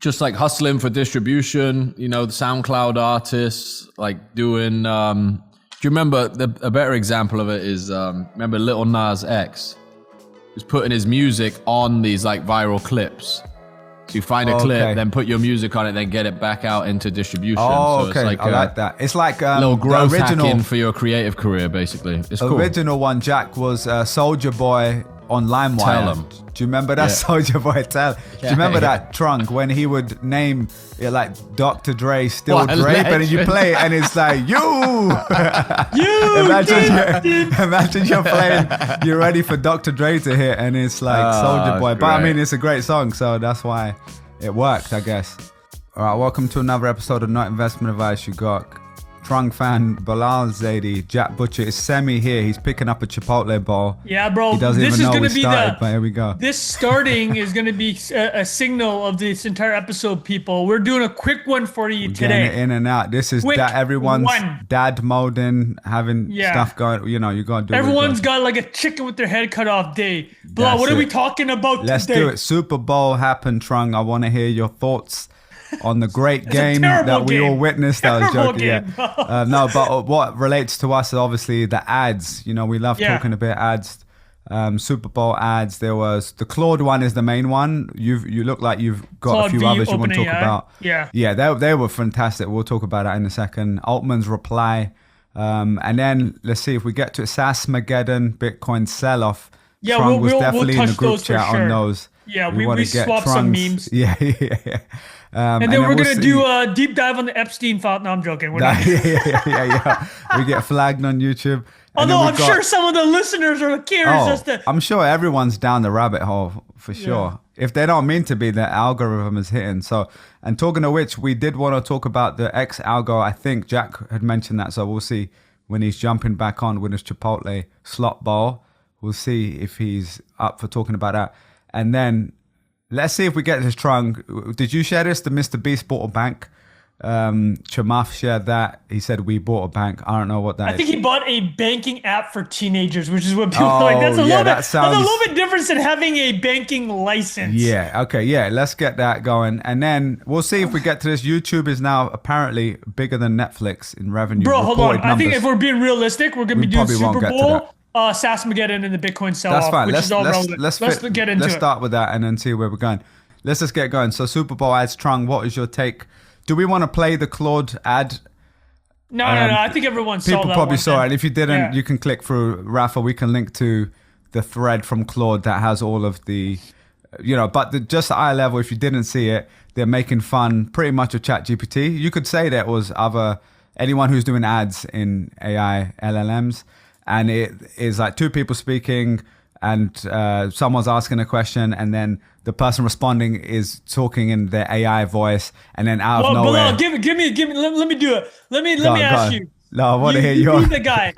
just like hustling for distribution, the SoundCloud artists, like doing, do you remember a better example of it is, remember Lil Nas X was putting his music on these like viral clips. So you find a clip, then put your music on it, then get it back out into distribution. Oh, so okay. It's like I like that. It's like little growth the original hacking for your creative career, basically. It's cool. Original one, Jack, was Soulja Boy on LimeWire. Tell 'em. Do you remember that Soulja Boy? Do you remember that trunk when he would name it like Dr. Dre, Still What a Dre, and then you legend. play it and it's like, you! You! Imagine you're playing, you're ready for Dr. Dre to hit and it's like Soulja Boy. But I great. mean, it's a great song, so that's why it worked, I guess. All right, welcome to another episode of Not Investment Advice. You got Trung Phan, Bilal Zaidi, Jack Butcher. It's Semi here. He's picking up a Chipotle bowl. Yeah, bro. He doesn't this even is know going we to be started, but here we go. This starting is going to be a signal of this entire episode, people. We're doing a quick one for you Getting today. it in and out. This is Quick everyone's one. dad moding, having stuff going. You got to do it. Everyone's got like a chicken with their head cut off day. Blah, what are we talking about Let's today? do it. Super Bowl happened, Trung. I want to hear your thoughts on the great game that we all witnessed. I was joking. Yeah. No, but what relates to us is obviously the ads. We love talking about ads. Super Bowl ads. There was the Claude one is the main one. You look like you've got Claude a few V, others you want to talk OpenAI. about. Yeah. They were fantastic. We'll talk about that in a second. Altman's reply, and then let's see if we get to SaaS-Mageddon, Bitcoin sell-off. Yeah, Trung was we'll definitely in the touch group those for chat on sure. those. Yeah, we we swapped some memes. Yeah. And then we're going to do a deep dive on the Epstein file. No, I'm joking. We're not. Yeah. We get flagged on YouTube. Although I'm sure some of the listeners are curious as to. I'm sure everyone's down the rabbit hole for sure. If they don't mean to be, the algorithm is hitting. So, and talking of which, we did want to talk about the X algo. I think Jack had mentioned that. So we'll see when he's jumping back on with his Chipotle slot bowl. We'll see if he's up for talking about that. And then let's see if we get his trunk. Did you share this? The Mr. Beast bought a bank. Chamath shared that. He said we bought a bank. I don't know what that is. I think he bought a banking app for teenagers, which is what people like. That's a little bit different than having a banking license. Yeah. Okay. Yeah. Let's get that going, and then we'll see if we get to this. YouTube is now apparently bigger than Netflix in revenue. Bro, hold on. Numbers. I think if we're being realistic, we're going to be doing Super Bowl, SaaS-Mageddon, and the Bitcoin sell-off. That's fine. Which is all relevant. Let's get into it. Let's start with that and then see where we're going. Let's just get going. So Super Bowl ads, Trung, what is your take? Do we want to play the Claude ad? No. I think everyone saw that. People probably saw it. And if you didn't, Yeah. you can click through. Rafa, we can link to the thread from Claude that has all of the, but just at eye level, if you didn't see it, they're making fun pretty much of ChatGPT. You could say that was anyone who's doing ads in AI LLMs. And it is like two people speaking and someone's asking a question and then the person responding is talking in their AI voice and then out of nowhere. Bilal, give me, let me do it. Let me ask you. No, I want to hear you your... be the guy.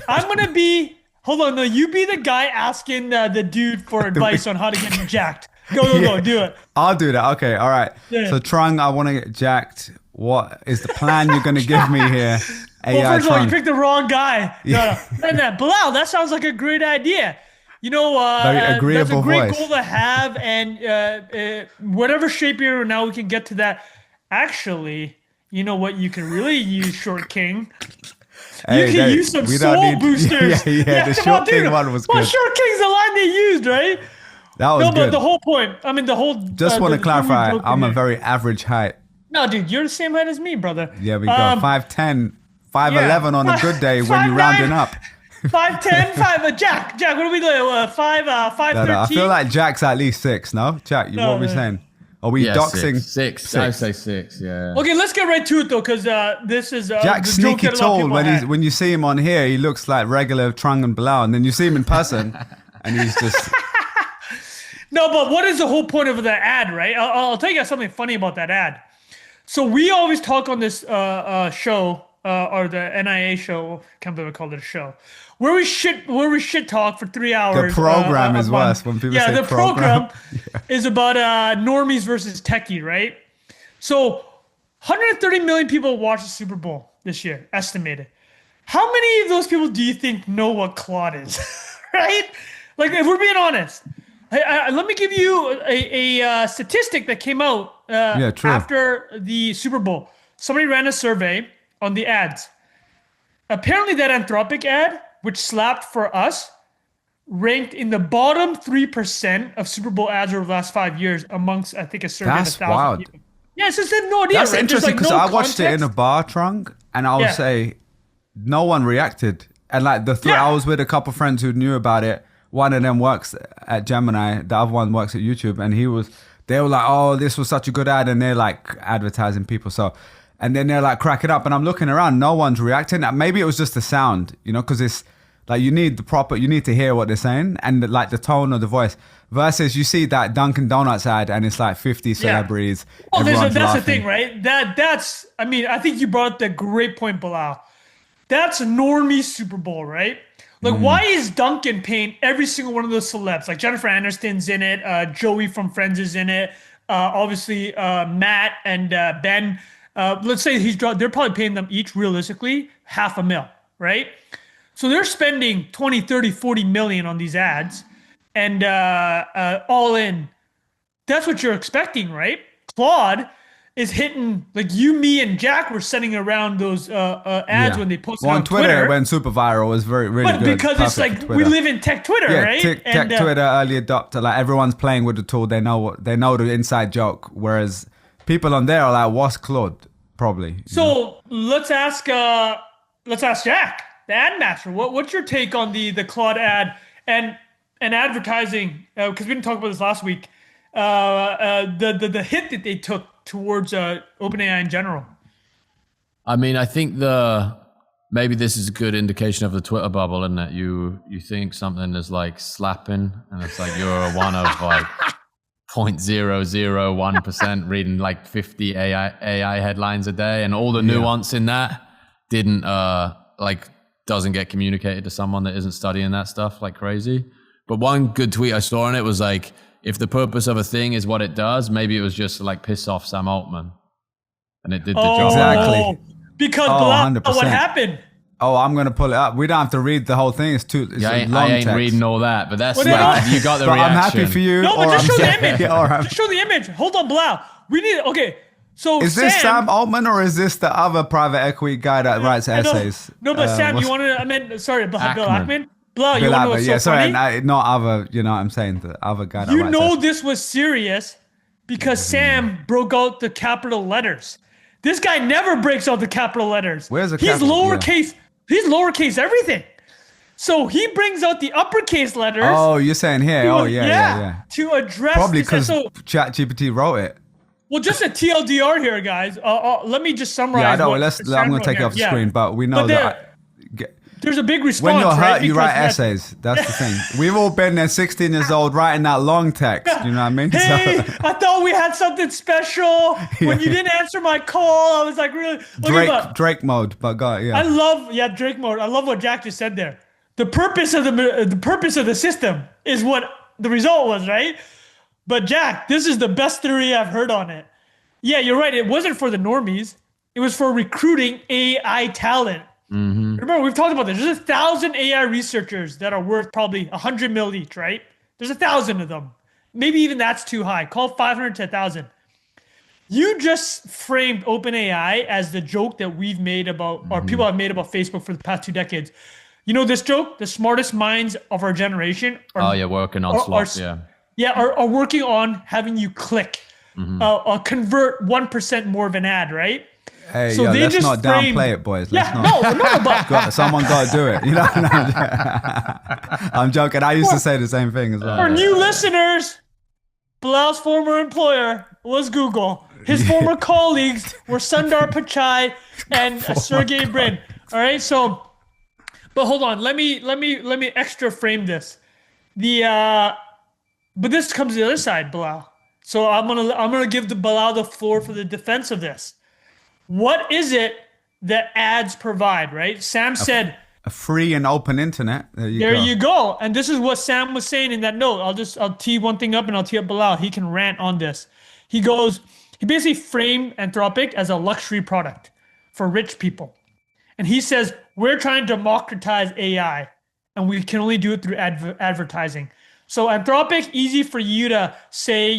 I'm going to be, hold on, no, you be the guy asking the dude for advice on how to get jacked. Go, do it. I'll do that. Okay, all right. Yeah. So Trung, I want to get jacked. What is the plan you're going to give me here? Well, first of all, you picked the wrong guy. Yeah. No. Bilal, that sounds like a great idea. Very agreeable that's a great voice. goal to have, and whatever shape you're in now, we can get to that. Actually, you know what you can really use, Short King? You can use some soul boosters. Yeah, the Short King one was good. Well, Short King's the line they used, right? That was good. But the whole point, the whole... Just want to clarify, I'm a very average height. No, dude, you're the same height as me, brother. Yeah, we go 5'10", 5'11" on a good day when you're rounding up. 5'10", 5. Jack, what are we doing? 5'13"? No, I feel like Jack's at least 6. No, Jack, what are we saying? Are we doxing? Six. I say 6. Yeah. Okay, let's get right to it though, because this is Jack's the joke sneaky that a lot of tall. people had. When you see him on here, he looks like regular Trung and Bilal, and then you see him in person, and he's just. No, but what is the whole point of that ad, right? I'll tell you guys something funny about that ad. So we always talk on this show, or the NIA show. Can't believe I called it a show. Where we shit talk for 3 hours. The program is worse when people say the program yeah. is about normies versus techie, right? So 130 million people watched the Super Bowl this year, estimated. How many of those people do you think know what Claude is? Right? Like, if we're being honest, let me give you a statistic that came out true. after the Super Bowl, somebody ran a survey on the ads. Apparently that Anthropic ad, which slapped for us, ranked in the bottom 3% of Super Bowl ads over the last 5 years amongst, I think, a survey of That's 1,000 wild. people. Yeah, it's just no idea. That's right? interesting because There's, like, I watched it in a bar trunk, and I would say no one reacted. And like I was with a couple friends who knew about it. One of them works at Gemini, the other one works at YouTube, and they were like, "Oh, this was such a good ad," and they're like advertising people. So, and then they're like cracking up, and I'm looking around, no one's reacting. Maybe it was just the sound, because it's like you need to hear what they're saying and like the tone of the voice. Versus you see that Dunkin' Donuts ad and it's like 50 celebrities. Oh, that's laughing. the thing, right? I think you brought up the great point, Bilal. That's normie Super Bowl, right? Like, why is Duncan paying every single one of those celebs? Like Jennifer Aniston's in it, Joey from Friends is in it, obviously Matt and Ben. Let's say they're probably paying them each realistically $500,000, right? So they're spending 20, 30, 40 million on these ads, and all in. That's what you're expecting, right? Claude is hitting, like you, me, and Jack were sending around those ads when they posted on Twitter. It went super viral. It was really but good. Because it's like we live in tech Twitter, right? Tech Twitter early adopter. Like everyone's playing with the tool. They know the inside joke. Whereas people on there are like, "What's Claude?" Probably. So let's ask Jack, the ad master. What's your take on the Claude ad and advertising? Because we didn't talk about this last week. The hit that they took towards OpenAI in general. I mean, I think maybe this is a good indication of the Twitter bubble, isn't it? You think something is like slapping, and it's like you're one of like 0.001% reading like 50 AI headlines a day, and all the nuance in that doesn't get communicated to someone that isn't studying that stuff like crazy. But one good tweet I saw on it was like, if the purpose of a thing is what it does, maybe it was just to like piss off Sam Altman, and it did the job. Exactly. Because what happened? Oh, I'm gonna pull it up. We don't have to read the whole thing. It's a long I ain't text. reading all that, but that's you got the but reaction. I'm happy for you. No, but just show the image. Right. Just show the image. Hold on, Bilal. We need. Okay, so is this Sam Altman or is this the other private equity guy that writes essays? No, but Sam, you want to? I mean, sorry, Bill Ackman. Bilal, you Bill want to know what's so funny? Sorry, not other. You know what I'm saying? The other guy. That You writes know essays. this was serious because Sam broke out the capital letters. This guy never breaks out the capital letters. Where's the He's capital? lowercase. He's lowercase everything. So he brings out the uppercase letters. Oh, you're saying here? Yeah. To address Probably this. because So, ChatGPT wrote it. well, just a TLDR here, guys. Let me just summarize. Yeah, I know. what I'm Sam going wrote to take it here. off the screen, but we know But that. there's a big response. When you're hurt, right? you Because write essays. That's the thing. We've all been there, 16 years old, writing that long text. You know what I mean? Hey, I thought we had something special. When you didn't answer my call, I was like, really? Drake mode, but I love Drake mode. I love what Jack just said there. The purpose of the system is what the result was, right? But Jack, this is the best theory I've heard on it. Yeah, you're right. It wasn't for the normies. It was for recruiting AI talent. Mm-hmm. Remember, we've talked about this. There's 1,000 AI researchers that are worth probably 100 mil each, right? There's 1,000 of them. Maybe even that's too high. Call 500 to 1,000. You just framed OpenAI as the joke that we've made about, or people have made about Facebook for the past 2 decades. You know this joke? The smartest minds of our generation are working on slots, are working on having you click, convert 1% more of an ad, right? Hey, so let's not downplay it, boys. But someone got to do it. You know, I'm joking. I used to say the same thing as well. For new listeners, Bilal's former employer was Google. His former colleagues were Sundar Pichai and Sergey Brin. All right, so, but hold on. Let me extra frame this. But this comes to the other side, Bilal. So I'm gonna give Bilal the floor for the defense of this. What is it that ads provide, right? Sam said a free and open internet. There you go. And this is what Sam was saying in that note. I'll tee one thing up and I'll tee up Bilal. He can rant on this. He basically framed Anthropic as a luxury product for rich people. And he says, we're trying to democratize AI and we can only do it through advertising. So Anthropic, easy for you to say,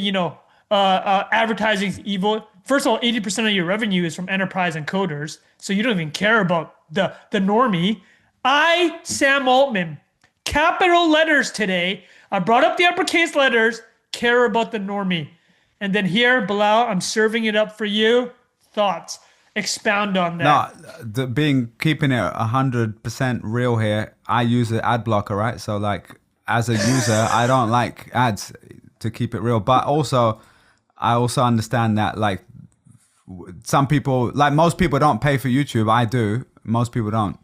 advertising's evil. First of all, 80% of your revenue is from enterprise and coders, so you don't even care about the normie. Sam Altman, capital letters today. I brought up the uppercase letters, care about the normie. And then here, Bilal, I'm serving it up for you. Thoughts? Expound on that. No, keeping it 100% real here. I use an ad blocker, right? So like as a user, I don't like ads, to keep it real. But also, I also understand that like some people, like most people don't pay for YouTube. I do. Most people don't.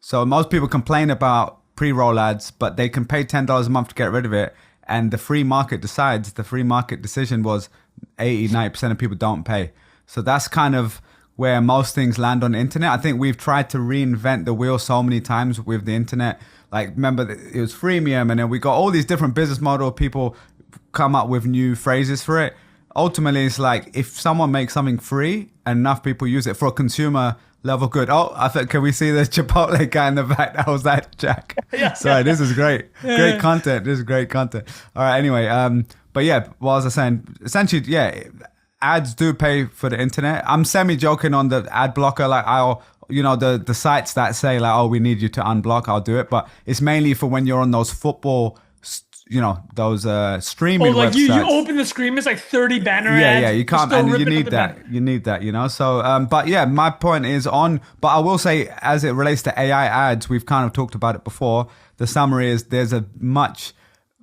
So most people complain about pre-roll ads, but they can pay $10 a month to get rid of it. And the free market decides. The free market decision was 80-90% of people don't pay. So that's kind of where most things land on the internet. I think we've tried to reinvent the wheel so many times with the internet. Like, remember, it was freemium, and then we got all these different business model. People come up with new phrases for it. Ultimately, it's like if someone makes something free and enough people use it for a consumer level good. Oh, I think, can we see the Chipotle guy in the back? That was that, Jack. Yeah. Sorry, this is great. Great content. This is great content. All right, anyway. But yeah, what was I saying? Essentially, yeah, ads do pay for the internet. I'm semi-joking on the ad blocker. Like the sites that say like, oh, we need you to unblock, I'll do it. But it's mainly for when you're on those football, those streaming websites. Like you open the screen, it's like 30 banner ads. Yeah, you can't, and you need that. You need that, So, but yeah, my point is but I will say, as it relates to AI ads, we've kind of talked about it before. The summary is there's a much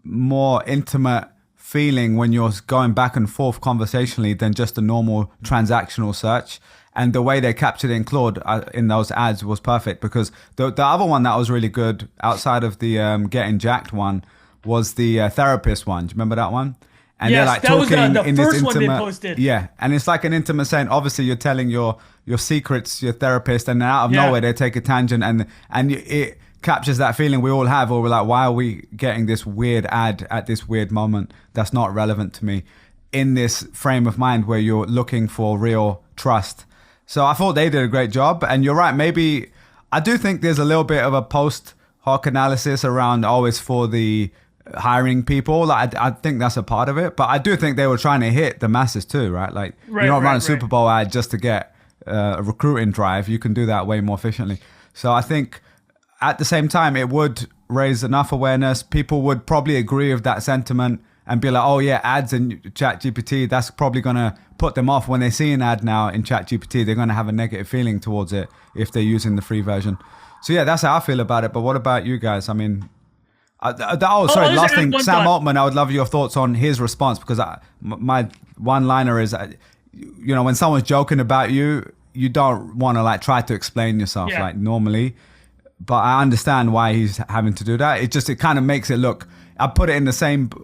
more intimate feeling when you're going back and forth conversationally than just a normal transactional search. And the way they captured it in Claude in those ads was perfect, because the other one that was really good outside of the getting jacked one was the therapist one. Do you remember that one? And yes, they're like that was the in first this one they intimate, posted. Yeah, and it's like an intimate saying. Obviously, you're telling your secrets to your therapist, and then out of nowhere they take a tangent, and it captures that feeling we all have, or we're like, why are we getting this weird ad at this weird moment that's not relevant to me, in this frame of mind where you're looking for real trust. So I thought they did a great job, and you're right. Maybe I do think there's a little bit of a post hoc analysis around always for the hiring people. Like I think that's a part of it, but I do think they were trying to hit the masses too, right? Like you don't run a Super Bowl ad just to get a recruiting drive. You can do that way more efficiently. So I think at the same time, it would raise enough awareness. People would probably agree with that sentiment and be like, oh yeah, ads in ChatGPT, that's probably going to put them off. When they see an ad now in ChatGPT, they're going to have a negative feeling towards it if they're using the free version. So yeah, that's how I feel about it. But what about you guys? I mean, last thing, Sam Altman, I would love your thoughts on his response, because my one-liner is, when someone's joking about you, you don't want to like try to explain yourself like normally. But I understand why he's having to do that. It kind of makes it look, I put it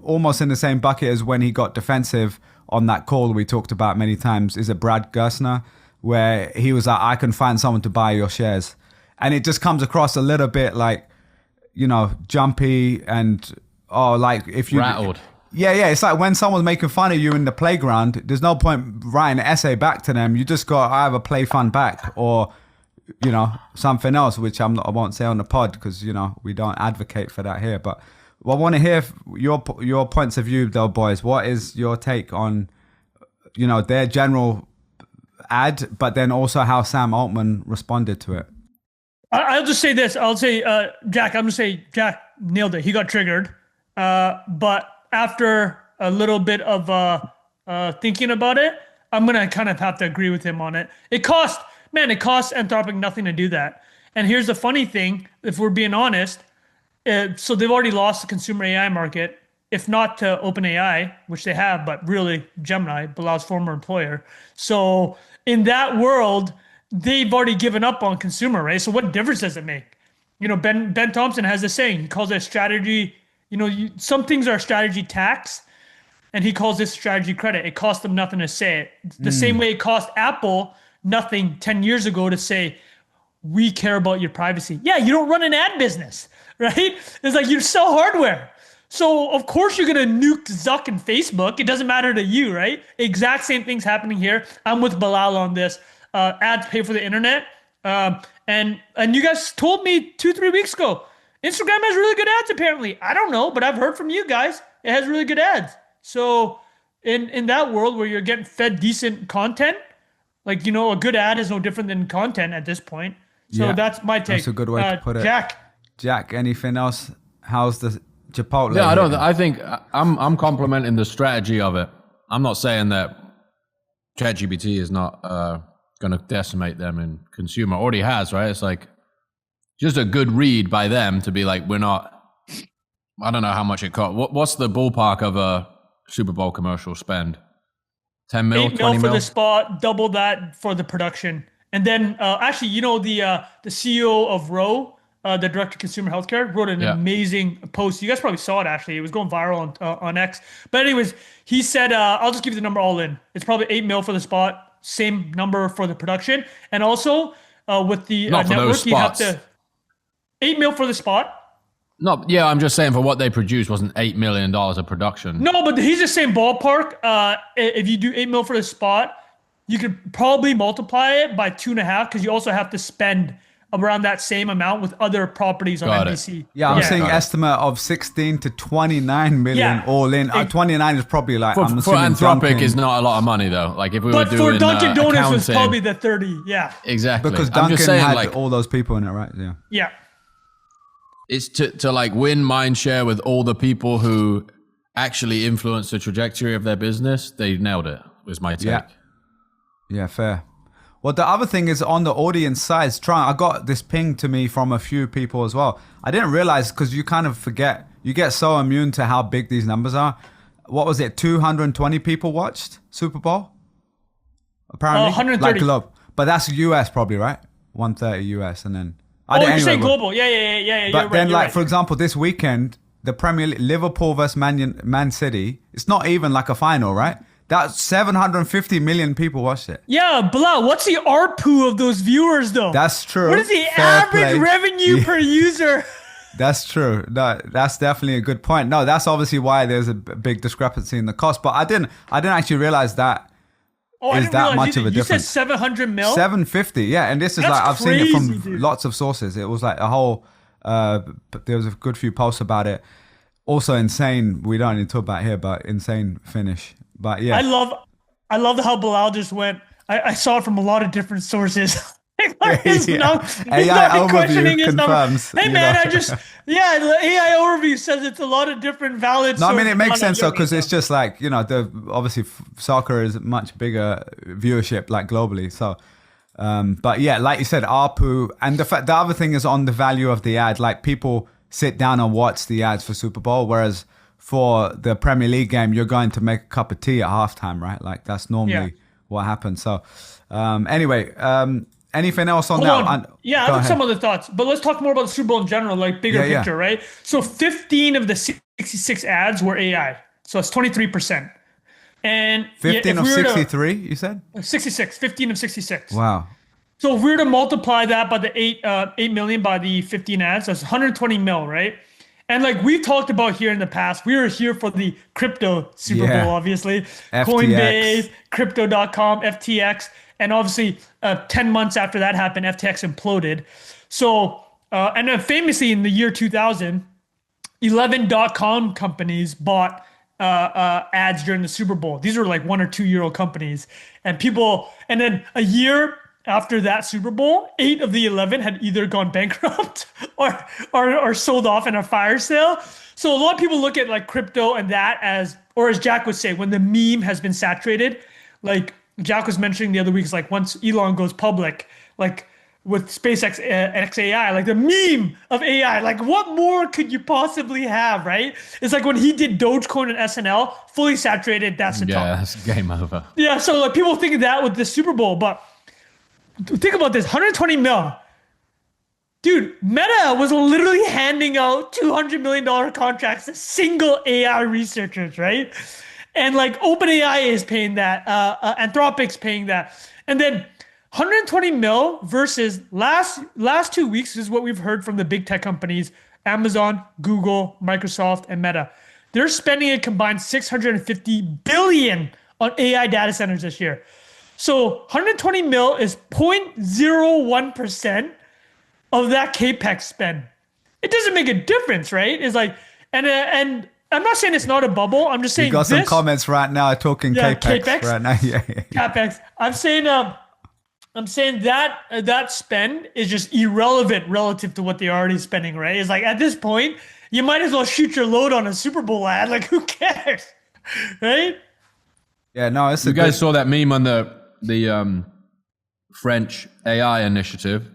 almost in the same bucket as when he got defensive on that call we talked about many times. Is it Brad Gerstner, where he was like, I can find someone to buy your shares. And it just comes across a little bit like, jumpy and, like if you... rattled. Yeah. It's like when someone's making fun of you in the playground, there's no point writing an essay back to them. You just got to either play fun back or... something else, which I won't say on the pod, because we don't advocate for that here. But I want to hear your points of view, though, boys. What is your take on their general ad, but then also how Sam Altman responded to it? I'll just say this. I'll say, Jack. I'm gonna say Jack nailed it. He got triggered, but after a little bit of thinking about it, I'm gonna kind of have to agree with him on it. It costs Anthropic nothing to do that. And here's the funny thing, if we're being honest, so they've already lost the consumer AI market, if not to OpenAI, which they have, but really Gemini, Bilal's former employer. So in that world, they've already given up on consumer, right? So what difference does it make? Ben Thompson has this saying, he calls it strategy, some things are strategy tax, and he calls this strategy credit. It costs them nothing to say it. The same way it cost Apple nothing 10 years ago to say, we care about your privacy. Yeah, you don't run an ad business, right? It's like you sell hardware. So of course you're going to nuke Zuck and Facebook. It doesn't matter to you, right? Exact same thing's happening here. I'm with Bilal on this. Ads pay for the internet. And you guys told me 2-3 weeks ago, Instagram has really good ads apparently. I don't know, but I've heard from you guys, it has really good ads. So in that world where you're getting fed decent content, like, a good ad is no different than content at this point. So that's my take. That's a good way to put it. Jack, anything else? How's the Chipotle? Yeah, I think I'm complimenting the strategy of it. I'm not saying that ChatGPT is not going to decimate them in consumer. Already has, right? It's like just a good read by them to be like, we're not. I don't know how much it cost. What's the ballpark of a Super Bowl commercial spend? 10 mil, 8 20 mil mil? for the spot, double that for the production. And then actually, the CEO of Roe, the director of consumer healthcare, wrote an amazing post. You guys probably saw it, actually. It was going viral on X. But anyways, he said, I'll just give you the number all in. It's probably 8 mil for the spot, same number for the production. And also with the network, you have to 8 mil for the spot. No, yeah, I'm just saying for what they produced wasn't $8 million of production. No, but he's just saying ballpark. If you do 8 mil for the spot, you could probably multiply it by 2.5 because you also have to spend around that same amount with other properties on NBC. Yeah, I'm seeing estimate of 16 to 29 million all in. 29 is probably like, I'm for assuming Anthropic is not a lot of money though. Like if we were doing for Dunkin' Donuts accounting, was probably the 30. Yeah, exactly. Because Dunkin' had all those people in it, right? Yeah. Yeah. It's to like win mind share with all the people who actually influence the trajectory of their business. They nailed it, was my take. Yeah, fair. Well, the other thing is on the audience size, I got this ping to me from a few people as well. I didn't realize because you kind of forget, you get so immune to how big these numbers are. What was it? 220 people watched Super Bowl? Apparently. 130. Like, but that's US probably, right? 130 US and then... you're saying global. Yeah. But then, for example, this weekend, the Premier League, Liverpool versus Man City, it's not even like a final, right? That's 750 million people watched it. Yeah, Bilal, what's the ARPU of those viewers, though? That's true. What is the average revenue per user? That's true. No, that's definitely a good point. No, that's obviously why there's a big discrepancy in the cost. But I didn't actually realize that. Is that much of a difference? You said 700 mil? 750, yeah. And this is I've seen it from lots of sources. It was like a whole, there was a good few posts about it. Also insane, we don't need to talk about here, but insane finish. But yeah. I love how Bilal just went, I saw it from a lot of different sources. He's not questioning his numbers. Hey man, the AI overview says it's a lot of different valid. No, I mean it makes sense though because it's just like obviously soccer is much bigger viewership like globally. So, but yeah, like you said, ARPU and the other thing is on the value of the ad. Like people sit down and watch the ads for Super Bowl, whereas for the Premier League game, you're going to make a cup of tea at halftime, right? Like that's normally what happens. So, anyway. Anything else on that? I have some other thoughts, but let's talk more about the Super Bowl in general, like bigger picture, right? So 15 of the 66 ads were AI. So it's 23%. And 15 of 63, you said? 66, 15 of 66. Wow. So if we were to multiply that by the 8 million by the 15 ads, that's 120 mil, right? And like we've talked about here in the past, we were here for the crypto Super Bowl, obviously. FTX. Coinbase, Crypto.com, FTX. And obviously, 10 months after that happened, FTX imploded. So, and then famously in the year 2000, 11 .com companies bought ads during the Super Bowl. These were like 1 or 2 year old companies. And then a year after that Super Bowl, 8 of the 11 had either gone bankrupt or sold off in a fire sale. So a lot of people look at like crypto and that as Jack would say, when the meme has been saturated, like Jack was mentioning the other week, is like once Elon goes public, like with SpaceX XAI, like the meme of AI, like what more could you possibly have, right? It's like when he did Dogecoin and SNL, fully saturated, that's the top. Yeah, that's game over. Yeah, so like people think of that with the Super Bowl, but think about this, 120 mil. Dude, Meta was literally handing out $200 million contracts to single AI researchers, right? And like OpenAI is paying that, Anthropic's paying that. And then 120 mil versus last 2 weeks is what we've heard from the big tech companies, Amazon, Google, Microsoft, and Meta. They're spending a combined $650 billion on AI data centers this year. So 120 mil is 0.01% of that CapEx spend. It doesn't make a difference, right? It's like, and I'm not saying it's not a bubble. I'm just saying You got some comments right now talking capex, capex right now. Yeah. capex. I'm saying that spend is just irrelevant relative to what they're already spending, right? It's like at this point, you might as well shoot your load on a Super Bowl ad. Like, who cares, right? Yeah, no, it's You guys saw that meme on the French AI initiative.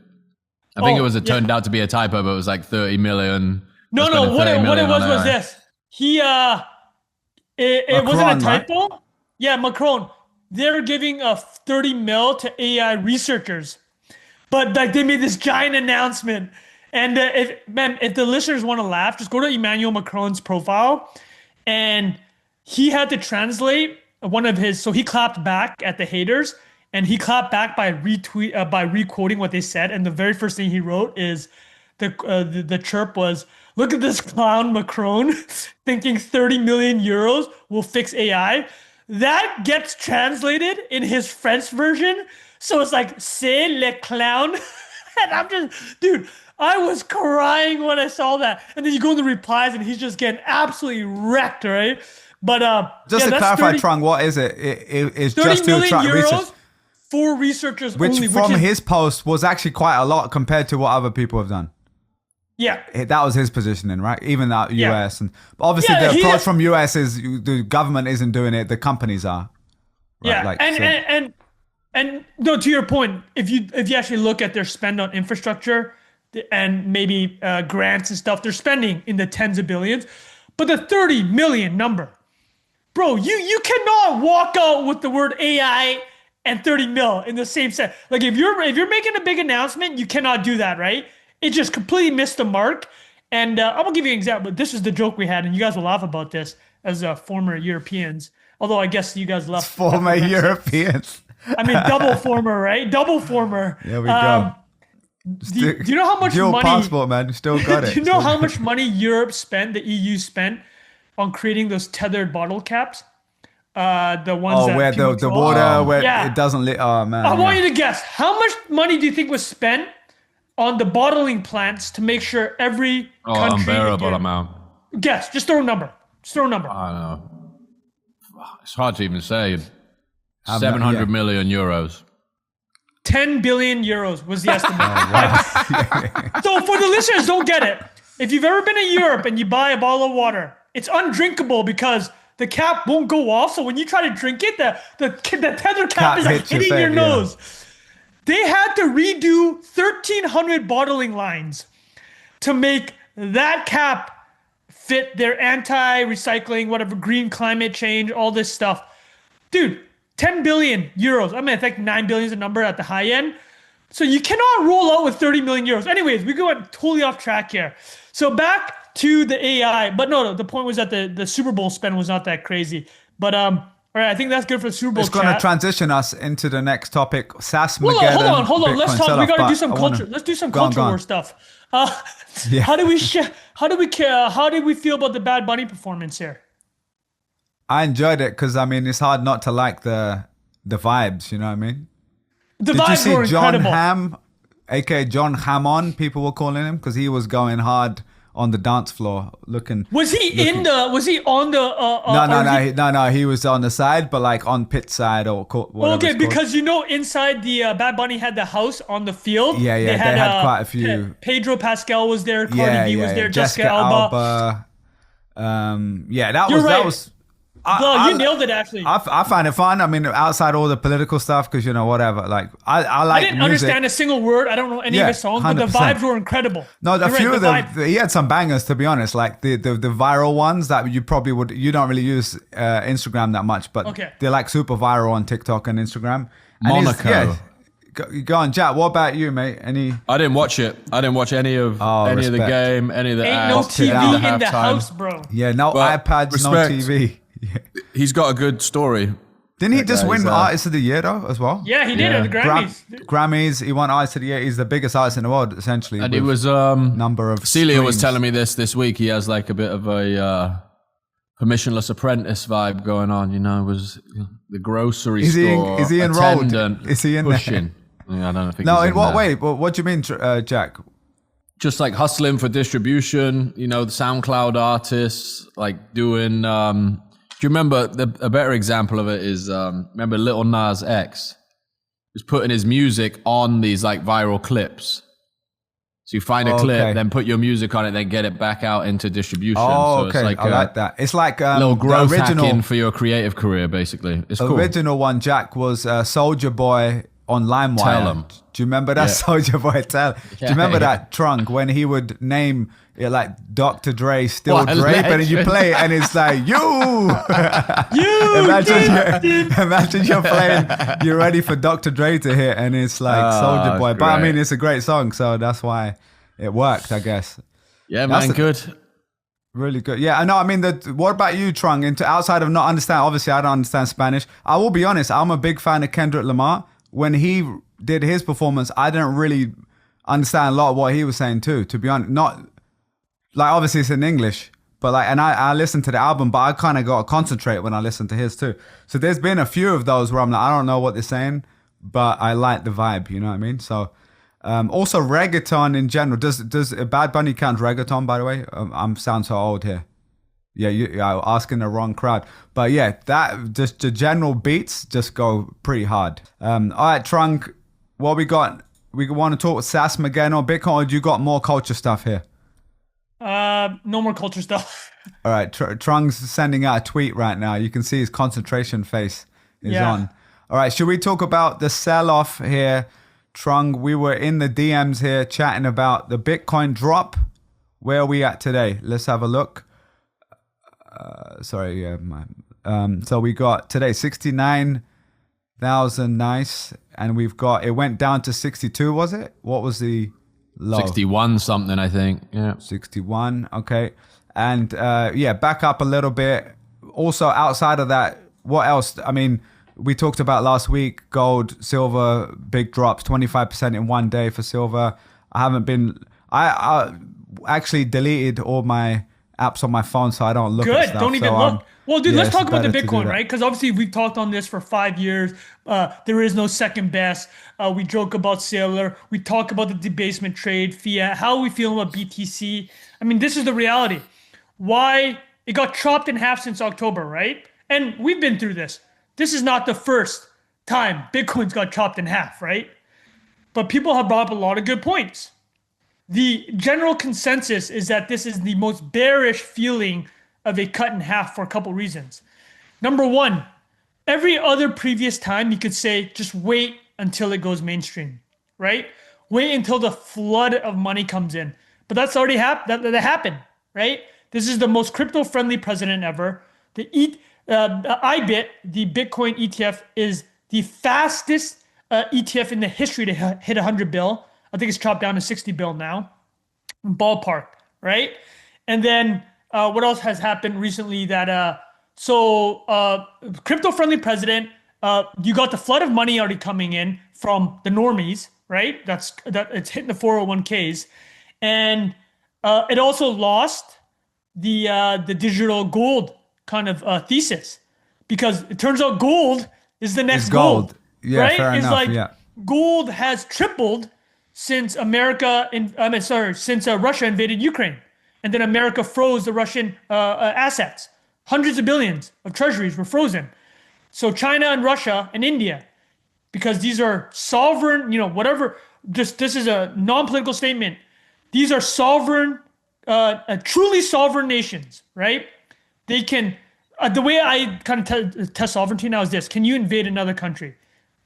I think it turned out to be a typo, but it was like 30 million. No, what it was this. It wasn't a typo. Right? Yeah, Macron. They're giving 30 mil to AI researchers, but like they made this giant announcement. And if the listeners want to laugh, just go to Emmanuel Macron's profile, and he had to translate one of his. So he clapped back at the haters, and he clapped back by re-quoting what they said. And the very first thing he wrote is the chirp was, "Look at this clown Macron thinking 30 million euros will fix AI." That gets translated in his French version. So it's like, "C'est le clown." And I'm just, dude, I was crying when I saw that. And then you go in the replies and he's just getting absolutely wrecked, right? But just to clarify, Trung, what is it? It's 30 just million to euros research. For researchers Which only. From his post was actually quite a lot compared to what other people have done. Yeah. That was his positioning, right? Even that US. And but obviously the approach from US is the government isn't doing it, the companies are. Right? Yeah. Like, and no, to your point, if you actually look at their spend on infrastructure and maybe grants and stuff, they're spending in the tens of billions. But the 30 million number, bro, you cannot walk out with the word AI and 30 mil in the same set. Like if you're making a big announcement, you cannot do that, right? It just completely missed the mark. And I'm gonna give you an example. This is the joke we had, and you guys will laugh about this as former Europeans. Although I guess you guys left. Former Europeans. I mean, double former, right? Double former. There we go. Do you know how much dual money? Passport, man. You still got it. Do you know how much money Europe spent, the EU spent, on creating those tethered bottle caps? The ones that where the water where it doesn't lit. Oh man. I want you to guess how much money do you think was spent on the bottling plants to make sure every country. Unbearable amount. Guess. Just throw a number. I don't know. It's hard to even say. 700 million euros. 10 billion euros was the estimate. So for the listeners, don't get it. If you've ever been in Europe and you buy a bottle of water, it's undrinkable because the cap won't go off. So when you try to drink it, the tether cap is like hitting your nose. They had to redo 1,300 bottling lines to make that cap fit their anti-recycling, whatever, green climate change, all this stuff. Dude, 10 billion euros. I mean, I think 9 billion is a number at the high end. So you cannot roll out with 30 million euros. Anyways, we go totally off track here. So back to the AI. But no, the point was that the Super Bowl spend was not that crazy. But all right, I think that's good for the Super Bowl. It's going to transition us into the next topic, SaaS-Mageddon. Hold on. Let's talk. We got to do some culture. Let's do some culture war stuff. How did we feel about the Bad Bunny performance here? I enjoyed it because I mean it's hard not to like the vibes. You know what I mean? The Did vibes you see were John incredible. Hamm, aka John Hammond? People were calling him because he was going hard on the dance floor, looking. Was he on the? No. He was on the side, but like on pit side or whatever. Okay, because inside the Bad Bunny had the house on the field. Yeah. They had quite a few. Pedro Pascal was there. Cardi B was there. Jessica Alba. That was. You nailed it, actually. I find it fun. I mean, outside all the political stuff, because whatever. Like I like. I didn't music. understand a single word. I don't know any of his songs, 100%. But the vibes were incredible. No, a few of them. He had some bangers, to be honest. Like the viral ones that you probably would. You don't really use Instagram that much, but they're like super viral on TikTok and Instagram. And Monaco. Go on, Jack. What about you, mate? I didn't watch it. I didn't watch any of the game, any of the Ain't no TV in the house, bro. Yeah, no iPads, no TV. Yeah. He's got a good story. Didn't he just win Artist of the Year though, as well? Yeah, he did at the Grammys. Grammys. He won Artist of the Year. He's the biggest artist in the world, essentially. And he was number of. Celia was telling me this week. He has like a bit of a permissionless apprentice vibe going on. Was the grocery store is he enrolled? Attendant is he in pushing? there? Yeah, I don't think. No, in what way? What do you mean, Jack? just like hustling for distribution, you know, the SoundCloud artists, like doing, do you remember a better example of it is, remember Lil Nas X was putting his music on these like viral clips. So you find a clip, then put your music on it, then get it back out into distribution. Oh, so okay. It's like I like that. It's like little growth the original hacking for your creative career, basically. It's cool. Original one, Jack, was Soldier Boy on LimeWire. Tell 'em. Do you remember that Soldier Boy? Do you remember that Trunk when he would name it like Dr. Dre, Still What a Dre, and then you legend. play it and it's like, you! You Imagine you're playing, you're ready for Dr. Dre to hit and it's like Soldier Boy. But I great. mean, it's a great song, so that's why it worked, I guess. Yeah, That's man, good. Really good. Yeah, I know. I mean, what about you, Trung? Outside of not understand, obviously I don't understand Spanish. I will be honest, I'm a big fan of Kendrick Lamar. When he did his performance, I didn't really understand a lot of what he was saying too, to be honest. Not, like obviously it's in English, but like, and I listened to the album, but I kind of got to concentrate when I listened to his too. So there's been a few of those where I'm like, I don't know what they're saying, but I like the vibe, you know what I mean? So, also reggaeton in general. Does Bad Bunny count reggaeton, by the way? I'm sound so old here. Yeah, I'm asking the wrong crowd. But yeah, that just the general beats just go pretty hard. All right, Trunk, what we got? We want to talk SaaS-Mageddon or Bitcoin, or do you got more culture stuff here? No more culture stuff. All right, Trunk's sending out a tweet right now. You can see his concentration face is on. All right, should we talk about the sell-off here? Trung, we were in the DMs here chatting about the Bitcoin drop. Where are we at today? Let's have a look. So we got today 69,000, nice. And we've got, it went down to 62, was it? What was the low? 61 something, I think. Yeah. 61, okay. And back up a little bit. Also, outside of that, what else? I mean, we talked about last week, gold, silver, big drops, 25% in one day for silver. I actually deleted all my apps on my phone, so I don't look at stuff. Don't even look. Well, dude, let's talk about the better to do Bitcoin, that. right? Because obviously we've talked on this for 5 years. There is no second best. We joke about Sailor. We talk about the debasement trade, fiat. How are we feeling about BTC? I mean, this is the reality. Why it got chopped in half since October, right? And we've been through this. This is not the first time Bitcoin's got chopped in half, right? But people have brought up a lot of good points. The general consensus is that this is the most bearish feeling of a cut in half for a couple reasons. Number one, every other previous time you could say, just wait until it goes mainstream, right? Wait until the flood of money comes in. But that's already happened. That happened, right? This is the most crypto-friendly president ever. The IBIT, the Bitcoin ETF, is the fastest ETF in the history to hit 100 bill. I think it's chopped down to 60 bill now. Ballpark, right? And then what else has happened recently that crypto-friendly president, you got the flood of money already coming in from the normies, right? It's hitting the 401ks. And it also lost the digital gold kind of thesis, because it turns out gold is the next gold. Yeah, right? fair It's enough. like Yeah. gold has tripled since since Russia invaded Ukraine, and then America froze the Russian assets. Hundreds of billions of treasuries were frozen. So China and Russia and India, because these are sovereign, whatever. This is a non-political statement. These are sovereign, truly sovereign nations, right? They can. The way I kind of test sovereignty now is this: can you invade another country?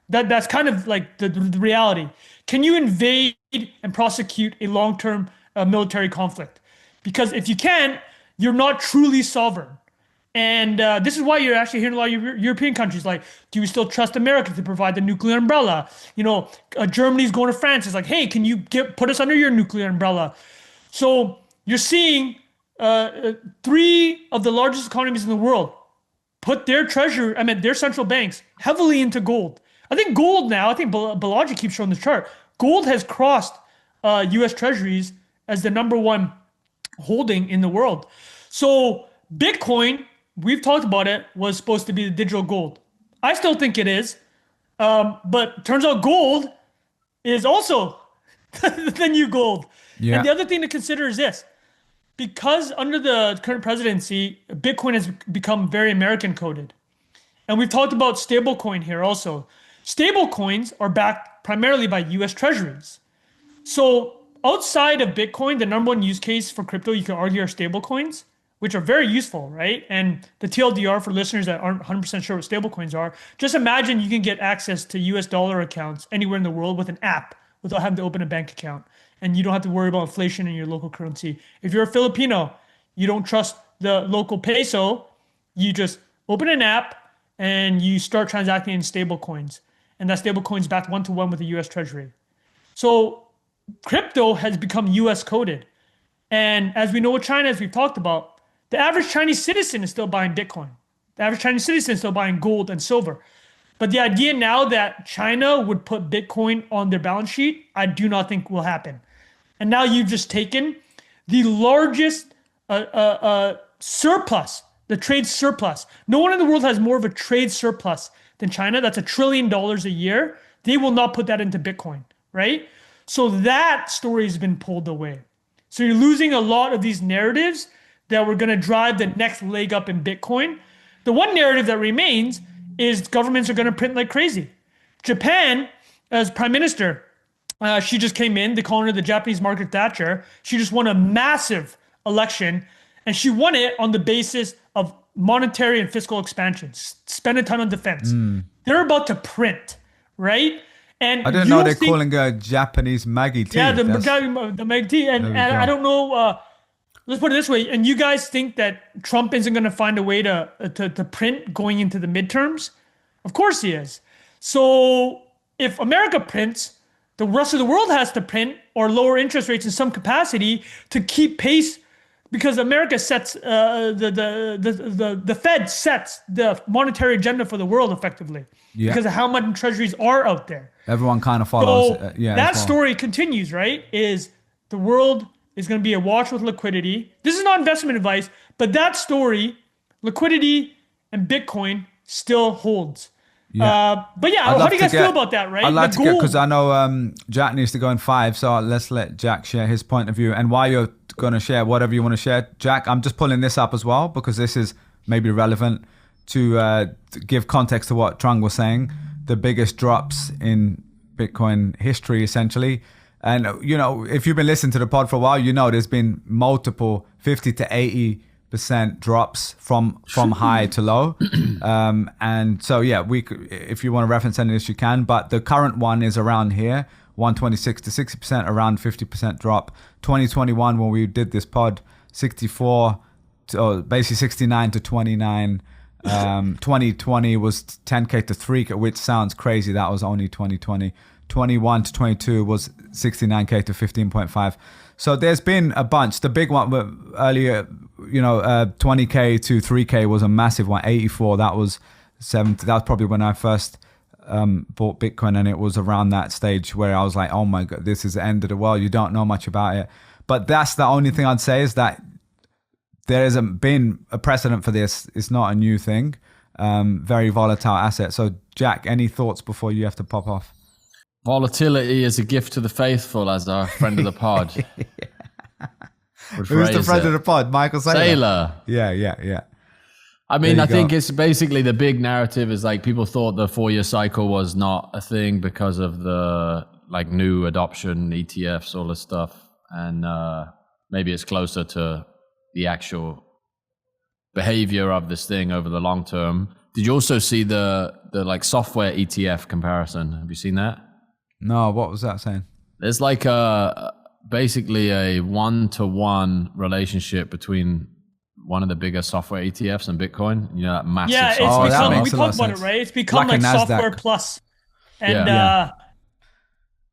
That's kind of like the reality. Can you invade and prosecute a long-term military conflict? Because if you can't, you're not truly sovereign. And this is why you're actually hearing a lot of European countries like, do you still trust America to provide the nuclear umbrella? Germany's going to France. It's like, hey, can you put us under your nuclear umbrella? So you're seeing 3 of the largest economies in the world put their their central banks heavily into gold. I think gold now, Balaji keeps showing the chart. Gold has crossed U.S. Treasuries as the number 1 holding in the world. So Bitcoin, we've talked about it, was supposed to be the digital gold. I still think it is. But turns out gold is also the new gold. Yeah. And the other thing to consider is this. Because under the current presidency, Bitcoin has become very American coded. And we've talked about stablecoin here also. Stablecoins are backed primarily by US treasuries. So outside of Bitcoin, the number one use case for crypto, you could argue, are stablecoins, which are very useful, right? And the TLDR for listeners that aren't 100% sure what stablecoins are, just imagine you can get access to US dollar accounts anywhere in the world with an app without having to open a bank account. And you don't have to worry about inflation in your local currency. If you're a Filipino, you don't trust the local peso, you just open an app and you start transacting in stable coins. And that stable coin's backed 1-to-1 with the US Treasury. So crypto has become US coded. And as we know with China, as we've talked about, the average Chinese citizen is still buying Bitcoin. The average Chinese citizen is still buying gold and silver. But the idea now that China would put Bitcoin on their balance sheet, I do not think will happen. And now you've just taken the largest surplus, the trade surplus. No one in the world has more of a trade surplus than China. That's $1 trillion a year. They will not put that into Bitcoin, right? So that story has been pulled away. So you're losing a lot of these narratives that were going to drive the next leg up in Bitcoin. The one narrative that remains is governments are going to print like crazy. Japan, as prime minister, she just came in. They call her the Japanese Margaret Thatcher. She just won a massive election, and she won it on the basis of monetary and fiscal expansion. Spend a ton on defense. They're about to print, right? And I didn't know they're calling her Japanese Maggie T. Yeah, the Maggie T. And I don't know. Let's put it this way. And you guys think that Trump isn't going to find a way to print going into the midterms? Of course he is. So if America prints, the rest of the world has to print or lower interest rates in some capacity to keep pace, because America sets the Fed sets the monetary agenda for the world effectively because of how much treasuries are out there. Everyone kind of follows. So that story continues, right? Is the world is going to be awash with liquidity. This is not investment advice, but that story, liquidity and Bitcoin still holds. But yeah, how do you guys feel about that, right? I'd like to get, because I know Jack needs to go in 5, so let's let Jack share his point of view. And while you're going to share whatever you want to share, Jack, I'm just pulling this up as well because this is maybe relevant to give context to what Trung was saying. The biggest drops in Bitcoin history, essentially. And, you know, if you've been listening to the pod for a while, you know there's been multiple 50 to 80% drops from high to low. And so, yeah, if you want to reference any of this, you can. But the current one is around here, 126 to 60%, around 50% drop. 2021, when we did this pod, 64 to basically 69 to 29. 2020 was 10K to 3K, which sounds crazy. That was only 2020. 21 to 22 was 69K to 15.5. So there's been a bunch. The big one earlier, 20K to 3K was a massive one. 84, that was 70. That was probably when I first bought Bitcoin, and it was around that stage where I was like, oh my God, this is the end of the world. You don't know much about it. But that's the only thing I'd say, is that there hasn't been a precedent for this. It's not a new thing. Very volatile asset. So Jack, any thoughts before you have to pop off? Volatility is a gift to the faithful, as our friend of the pod. Who's the friend of the pod? Michael Saylor. Yeah. I mean, I think it's basically the big narrative is like people thought the 4-year cycle was not a thing because of the like new adoption, ETFs, all this stuff. And maybe it's closer to the actual behavior of this thing over the long term. Did you also see the like software ETF comparison? Have you seen that? No, what was that saying? There's like basically a 1-to-1 relationship between one of the biggest software ETFs and Bitcoin. You know, that massive software. Yeah, we talked about it, right? It's become like software plus. And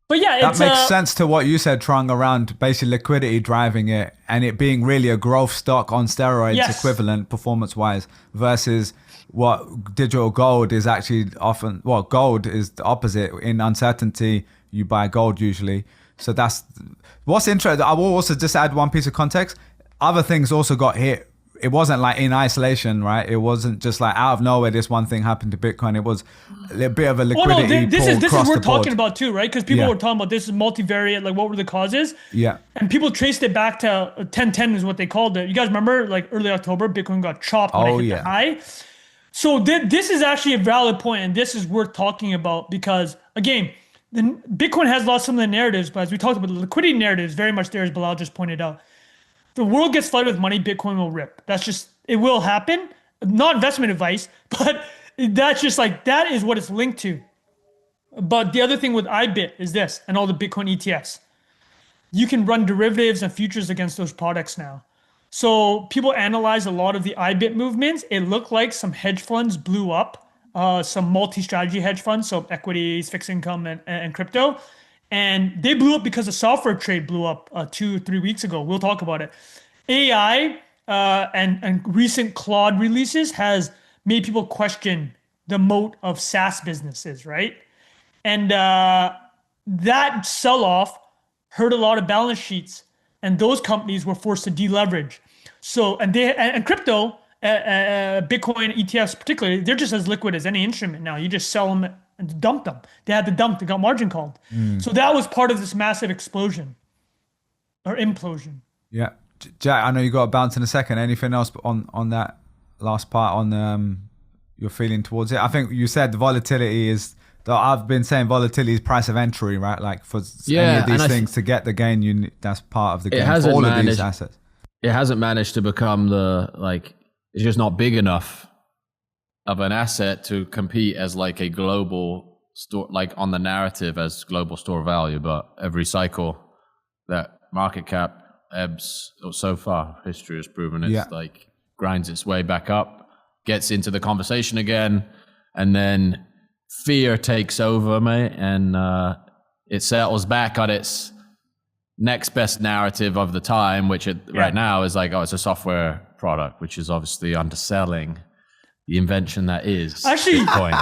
but yeah, that makes sense to what you said, Trung, around basically liquidity driving it and it being really a growth stock on steroids equivalent performance-wise versus what digital gold is actually often. Well, gold is the opposite. In uncertainty, you buy gold usually. So that's what's interesting. I will also just add one piece of context. Other things also got hit it wasn't like in isolation, right? It wasn't just like out of nowhere this one thing happened to Bitcoin. It was a bit of a liquidity this pull is across we're the board. talking about too, right? Because people Yeah. were talking about this is multivariate, like what were the causes? Yeah. And people traced it back to 1010 is what they called it. You guys remember like early October, Bitcoin got chopped when it hit the high. So this is actually a valid point, and this is worth talking about because again, Bitcoin has lost some of the narratives, but as we talked about, the liquidity narrative is very much there, as Bilal just pointed out. The world gets flooded with money, Bitcoin will rip. That's just, it will happen. Not investment advice, but that's just like, that is what it's linked to. But the other thing with IBIT is this, and all the Bitcoin ETFs. You can run derivatives and futures against those products now. So people analyze a lot of the IBIT movements. It looked like some hedge funds blew up, some multi-strategy hedge funds, so equities, fixed income, and crypto. And they blew up because the software trade blew up 2-3 weeks ago. We'll talk about it. AI and recent Claude releases has made people question the moat of SaaS businesses, right? And that sell-off hurt a lot of balance sheets, and those companies were forced to deleverage. So, and crypto, Bitcoin ETFs particularly, they're just as liquid as any instrument now. You just sell them and dump them. They had to dump, they got margin called. So that was part of this massive explosion or implosion. Yeah. Jack, I know you got a bounce in a second. Anything else on that last part on your feeling towards it? I think you said the volatility is, though I've been saying volatility is price of entry, right? Like for any of these things to get the gain, that's part of the game for all of these assets. It hasn't managed to become it's just not big enough of an asset to compete as like a global store, like on the narrative as global store of value. But every cycle that market cap ebbs, or so far history has proven it's like grinds its way back up, gets into the conversation again, and then fear takes over, mate, and it settles back on its next best narrative of the time, which right now is like, oh, it's a software product, which is obviously underselling the invention that is Bitcoin.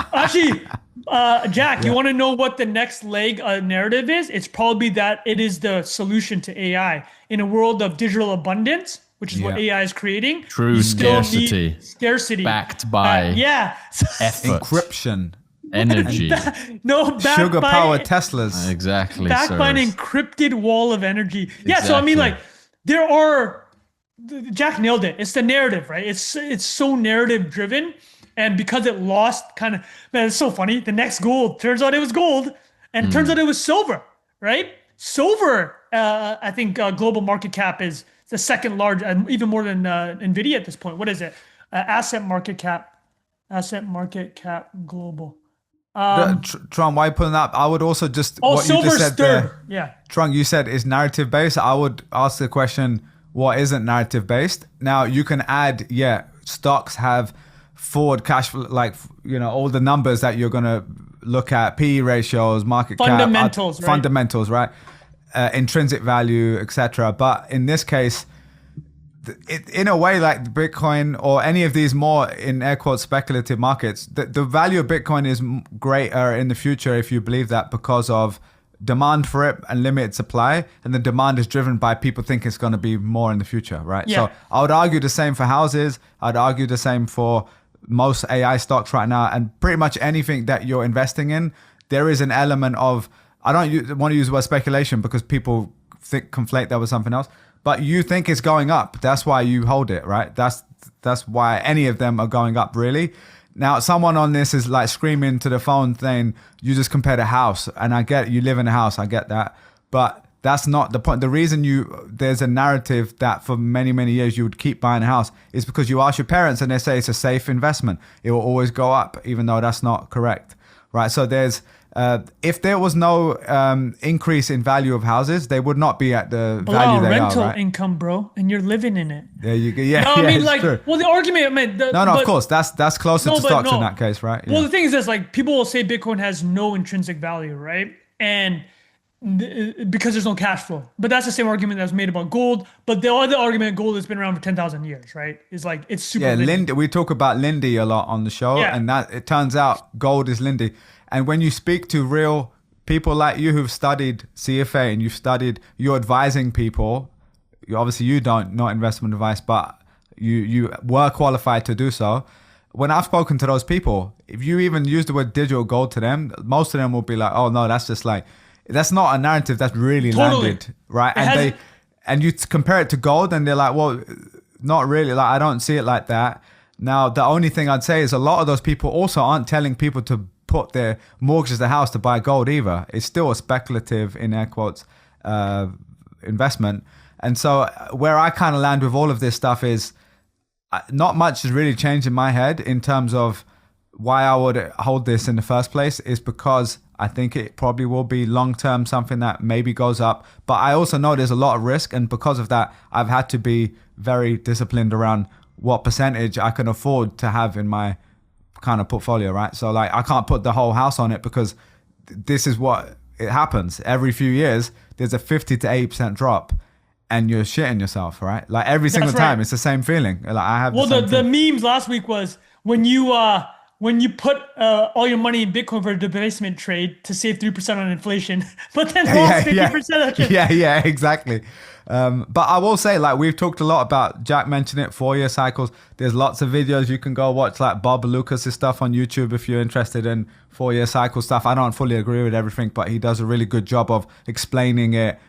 Jack, you want to know what the next leg narrative is? It's probably that it is the solution to AI in a world of digital abundance, which is what AI is creating. True scarcity backed by effort, encryption, energy, sugar powered Teslas, exactly, backed by an encrypted wall of energy. Yeah, so I mean, like there are. Jack nailed it. It's the narrative, right? It's so narrative driven, and because it lost kind of, man, it's so funny. The next gold turns out it was gold, and it turns out it was silver, right? Silver, I think global market cap is the second large, even more than Nvidia at this point. What is it? Asset market cap global. Trung, why are you pulling up? I would also just what you just said there. Yeah, Trung, you said is narrative based. I would ask the question, what isn't narrative based? Now you can add, stocks have forward cash flow, like, all the numbers that you're going to look at, PE ratios, market fundamentals, cap, fundamentals, right? Intrinsic value, etc. But in this case, in a way, like Bitcoin or any of these more in air quotes speculative markets, the value of Bitcoin is greater in the future if you believe that, because of demand for it and limited supply, and the demand is driven by people think it's going to be more in the future, right? So I would argue the same for houses. I'd argue the same for most AI stocks right now, and pretty much anything that you're investing in, there is an element of, I don't want to use the word speculation because people conflate that with something else, but you think it's going up. That's why you hold it, right? That's why any of them are going up, really. Now, someone on this is like screaming to the phone saying, you just compared a house. And I get it, you live in a house, I get that. But that's not the point. The reason there's a narrative that for many, many years you would keep buying a house is because you ask your parents and they say it's a safe investment. It will always go up, even though that's not correct, right? So there's, if there was no increase in value of houses, they would not be at the value they rental are, right? income, bro, and you're living in it. There you go. Yeah, no, I mean, like, true. Well, the argument, I mean, of course, that's closer to stocks in that case, right? Well, the thing is this, like, people will say Bitcoin has no intrinsic value, right? And because there's no cash flow. But that's the same argument that was made about gold. But the other argument, gold has been around for 10,000 years, right? Is like, it's super Lindy. We talk about Lindy a lot on the show, and that it turns out gold is Lindy. And when you speak to real people like you who've studied CFA and you're advising people, obviously you don't, not investment advice, but you were qualified to do so. When I've spoken to those people, if you even use the word digital gold to them, most of them will be like, oh no, that's just like, that's not a narrative that's really landed, right? And you compare it to gold and they're like, well, not really. Like, I don't see it like that. Now, the only thing I'd say is a lot of those people also aren't telling people to put their mortgage as the house to buy gold either. It's still a speculative, in air quotes, investment. And so where I kind of land with all of this stuff is not much has really changed in my head in terms of why I would hold this in the first place, is because I think it probably will be long-term something that maybe goes up. But I also know there's a lot of risk. And because of that, I've had to be very disciplined around what percentage I can afford to have in my kind of portfolio, right? So like, I can't put the whole house on it because this is what it happens. Every few years, there's a 50 to 80% drop and you're shitting yourself, right? Like every single time, it's the same feeling. Like I have the memes last week was when you put all your money in Bitcoin for a debasement trade to save 3% on inflation, but then lost 50% of it. Yeah, exactly. But I will say, like, we've talked a lot about, Jack mentioned it, 4-year cycles. There's lots of videos you can go watch, like Bob Lucas's stuff on YouTube if you're interested in 4-year cycle stuff. I don't fully agree with everything, but he does a really good job of explaining it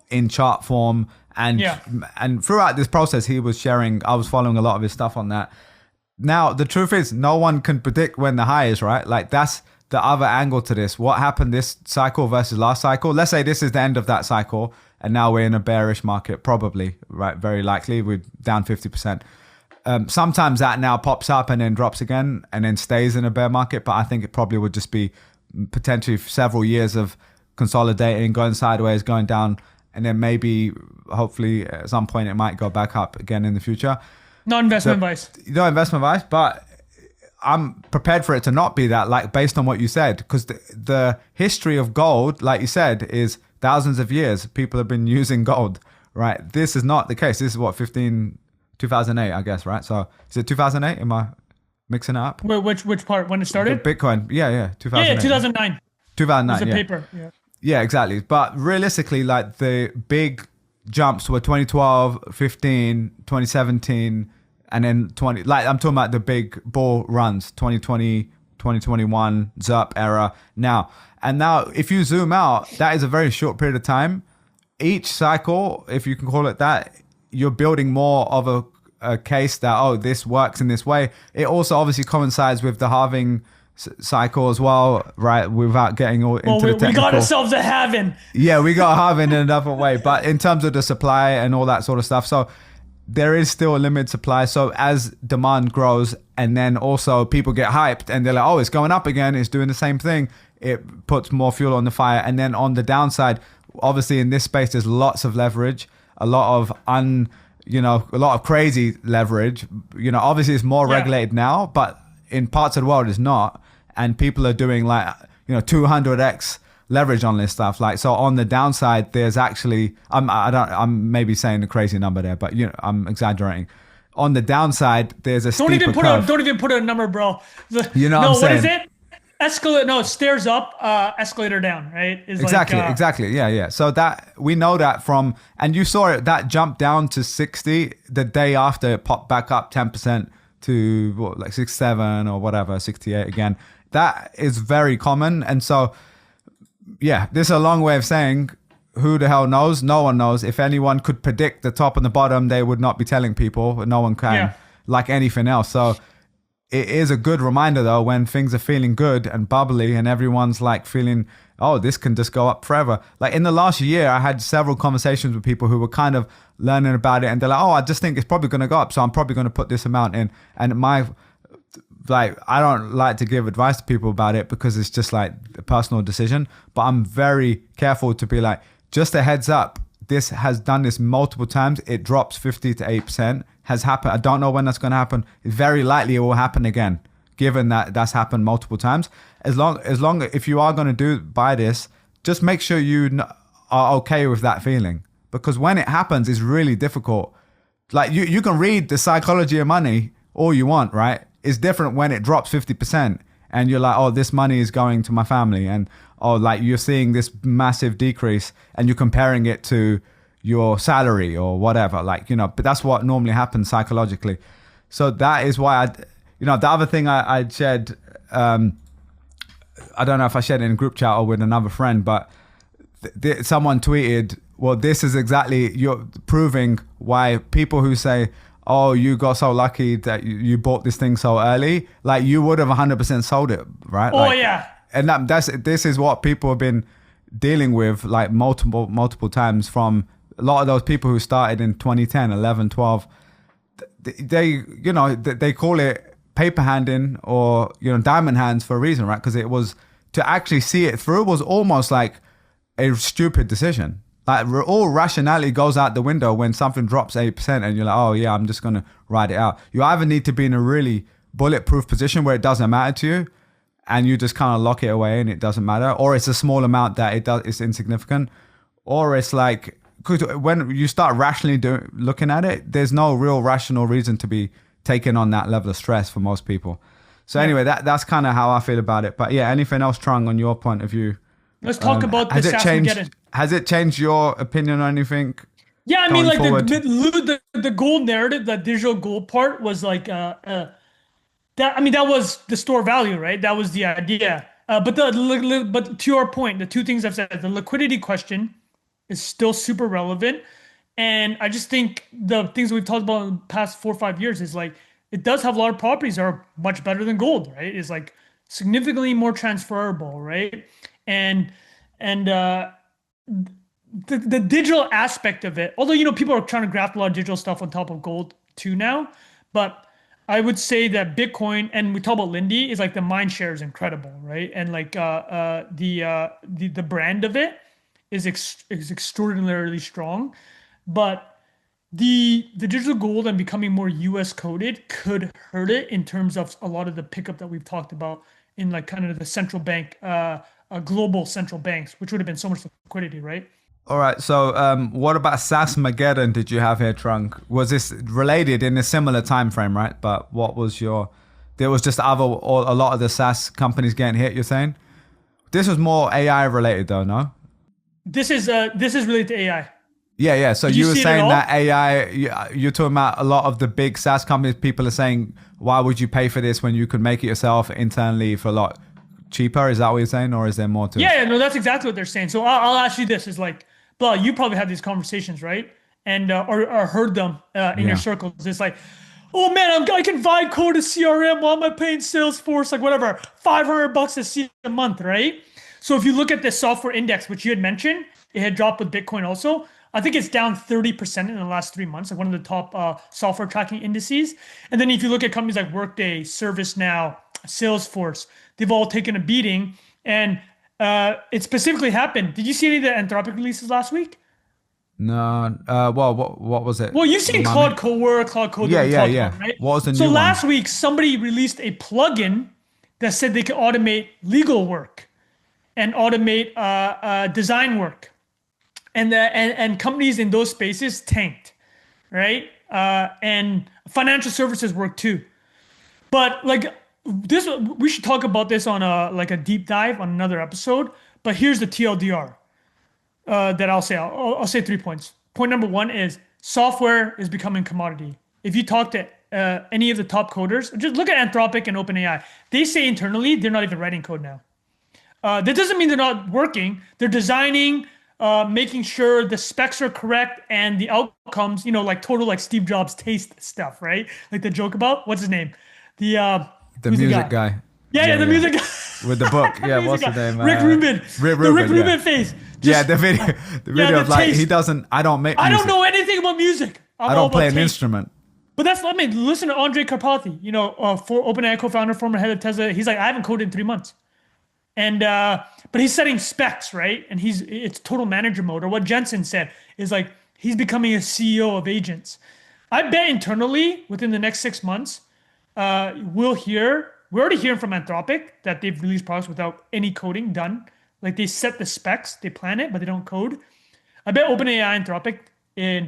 in chart form. And throughout this process, he was sharing, I was following a lot of his stuff on that. Now, the truth is, no one can predict when the high is, right? Like, that's the other angle to this. What happened this cycle versus last cycle? Let's say this is the end of that cycle, and now we're in a bearish market, probably, right? Very likely, we're down 50%. Sometimes that now pops up and then drops again and then stays in a bear market, but I think it probably would just be potentially several years of consolidating, going sideways, going down, and then maybe, hopefully, at some point, it might go back up again in the future. No investment advice. No investment advice, but I'm prepared for it to not be that, like based on what you said, because the history of gold, like you said, is thousands of years. People have been using gold, right? This is not the case. This is what, 2008, I guess, right? So is it 2008? Am I mixing it up? Which part? When it started? The Bitcoin. Yeah. 2008. Yeah, 2009. 2009, it was a paper. Yeah, exactly. But realistically, like the big jumps were 2012, 15, 2017, and then 20. Like I'm talking about the big bull runs, 2020, 2021, ZERP era. Now, if you zoom out, that is a very short period of time. Each cycle, if you can call it that, you're building more of a case that, oh, this works in this way. It also obviously coincides with the halving cycle as well, right? Without getting all into the technical. We got ourselves a halving. Yeah, we got halving in a different way, but in terms of the supply and all that sort of stuff, so there is still a limited supply. So as demand grows, and then also people get hyped and they're like, oh, it's going up again, it's doing the same thing, it puts more fuel on the fire. And then on the downside, obviously in this space, there's lots of leverage, a lot of crazy leverage. Obviously it's more regulated now, but in parts of the world it's not. And people are doing 200x leverage on this stuff. Like, so on the downside, there's actually, I'm maybe saying a crazy number there, but I'm exaggerating. On the downside, there's a don't even put a number, bro. What I'm saying? What is it? Escalate? No, stairs up, escalator down, right? Exactly. Yeah. So that we know that from, and you saw it, that jumped down to 60 the day after it popped back up 10% to 67 or whatever, 68 again. That is very common. And so, yeah, this is a long way of saying, who the hell knows? No one knows. If anyone could predict the top and the bottom, they would not be telling people. No one can, like anything else. So it is a good reminder, though, when things are feeling good and bubbly and everyone's like feeling, oh, this can just go up forever. Like in the last year, I had several conversations with people who were kind of learning about it. And they're like, oh, I just think it's probably going to go up. So I'm probably going to put this amount in. And I don't like to give advice to people about it because it's just like a personal decision, but I'm very careful to be like, just a heads up, this has done this multiple times. It drops 50 to 8%, has happened. I don't know when that's going to happen. It's very likely it will happen again, given that that's happened multiple times. As long if you are going to buy this, just make sure you are okay with that feeling, because when it happens, it's really difficult. Like you can read the psychology of money all you want, right? It's different when it drops 50% and you're like, oh, this money is going to my family. And, oh, like you're seeing this massive decrease and you're comparing it to, your salary or whatever, like, you know, but that's what normally happens psychologically. So that is why the other thing I shared, I don't know if I shared it in a group chat or with another friend, but someone tweeted, well, this is exactly, you're proving why people who say, oh, you got so lucky that you bought this thing so early, like you would have 100% sold it, right? Oh, like, yeah. And this is what people have been dealing with like multiple times, from a lot of those people who started in 2010, 11, 12. They call it paper handing or, you know, diamond hands for a reason, right? Because it was, to actually see it through was almost like a stupid decision. Like all rationality goes out the window when something drops 8% and you're like, oh yeah, I'm just going to ride it out. You either need to be in a really bulletproof position where it doesn't matter to you and you just kind of lock it away and it doesn't matter, or it's a small amount that it's insignificant, or it's like, when you start rationally looking at it, there's no real rational reason to be taking on that level of stress for most people. So anyway, that's kind of how I feel about it. But yeah, anything else, Trung, on your point of view? Let's talk about the SaaS-Mageddon. Has it changed your opinion on anything? Yeah, I mean, like the gold narrative, that digital gold part was like that. I mean, that was the store value, right? That was the idea. But to your point, the two things I've said, the liquidity question is still super relevant, and I just think the things we've talked about in the past 4 or 5 years is like, it does have a lot of properties that are much better than gold, right? It's like significantly more transferable, right? And the digital aspect of it, although, you know, people are trying to graft a lot of digital stuff on top of gold too now, but I would say that Bitcoin, and we talk about Lindy, is like the mind share is incredible, right? And like the brand of it is extraordinarily strong, but the digital gold and becoming more US coded could hurt it in terms of a lot of the pickup that we've talked about in like kind of the central bank, global central banks, which would have been so much liquidity, right? All right. So what about SaaS-Mageddon did you have here, Trung? Was this related in a similar time frame, right? But what was there was just a lot of the SaaS companies getting hit, you're saying? This was more AI related though, no? This is related to AI. Yeah. So you were saying that AI, you're talking about a lot of the big SaaS companies, people are saying, why would you pay for this when you could make it yourself internally for a lot cheaper? Is that what you're saying? Or is there more to it? Yeah, no, that's exactly what they're saying. So I'll ask you this, is like, Bilal, you probably had these conversations, right? And or heard them in your circles. It's like, oh man, I can vibe code a CRM while I'm paying Salesforce, like whatever, $500 a month, right? So if you look at the software index, which you had mentioned, it had dropped with Bitcoin also. I think it's down 30% in the last 3 months, like one of the top software tracking indices. And then if you look at companies like Workday, ServiceNow, Salesforce, they've all taken a beating. And it specifically happened. Did you see any of the Anthropic releases last week? No. Well, what was it? Well, you've seen Claude Cowork, Claude Code. Yeah. Right? What was the new So one? last week, somebody released a plugin that said they could automate legal work and automate design work. And companies in those spaces tanked, right? And financial services work too. But like this, we should talk about this on a deep dive on another episode. But here's the TLDR that I'll say. I'll say 3 points. Point number one is software is becoming commodity. If you talk to any of the top coders, just look at Anthropic and OpenAI. They say internally they're not even writing code now. That doesn't mean they're not working. They're designing, making sure the specs are correct and the outcomes, you know, like total like Steve Jobs taste stuff, right? Like the joke about, what's his name? The music guy. Yeah, the music guy. With the book. Yeah, what's his name? Rick Rubin. The Rick Rubin face. The video of like, he doesn't, I don't make music. I don't know anything about music. I don't play an instrument. But listen to Andre Karpathy, you know, for OpenAI co-founder, former head of Tesla. He's like, I haven't coded in 3 months. And but he's setting specs, right? And it's total manager mode. Or what Jensen said is like, he's becoming a CEO of agents. I bet internally within the next 6 months, we're already hearing from Anthropic that they've released products without any coding done. Like they set the specs, they plan it, but they don't code. I bet OpenAI and Anthropic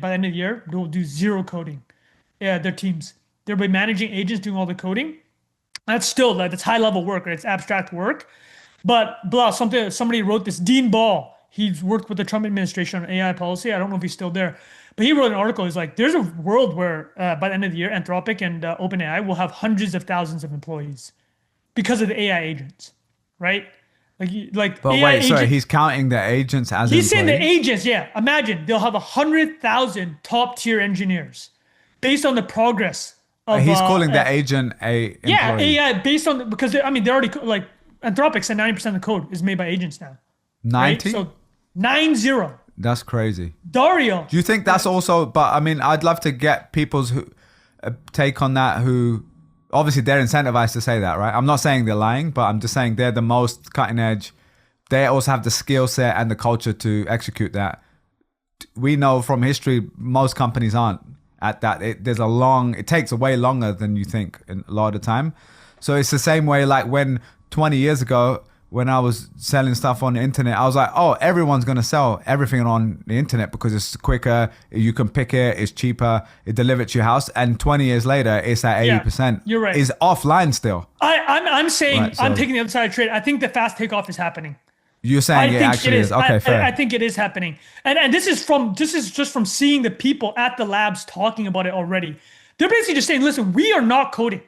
by the end of the year, they'll do zero coding. Yeah, their teams. They'll be managing agents doing all the coding. That's high level work, right? It's abstract work. But Bilal, somebody wrote this. Dean Ball, He's worked with the Trump administration on AI policy. I don't know if he's still there, but he wrote an article. He's like, there's a world where by the end of the year, Anthropic and OpenAI will have hundreds of thousands of employees because of the AI agents, right? But AI wait, sorry, he's counting the agents as he's saying the employees? agents, yeah. Imagine they'll have 100,000 top tier engineers based on the progress of. He's calling the agent a yeah, employee. AI based on because they're already like Anthropic said 90% of the code is made by agents now. 90? Right? So 90. That's crazy. Dario. Do you think that's also? But I mean, I'd love to get people's take on that. Who obviously they're incentivized to say that, right? I'm not saying they're lying, but I'm just saying they're the most cutting edge. They also have the skill set and the culture to execute that. We know from history, most companies aren't at that. It takes way longer than you think a lot of the time. So it's the same way like when 20 years ago, when I was selling stuff on the internet, I was like, oh, everyone's going to sell everything on the internet because it's quicker, you can pick it, it's cheaper, it delivered to your house. And 20 years later, it's at 80%. You're right. It's offline still. I'm saying, Right, so- I'm taking the other side of trade. I think the fast takeoff is happening. You're saying it actually is. Okay, fair. I think it is happening. And this is just from seeing the people at the labs talking about it already. They're basically just saying, listen, we are not coding.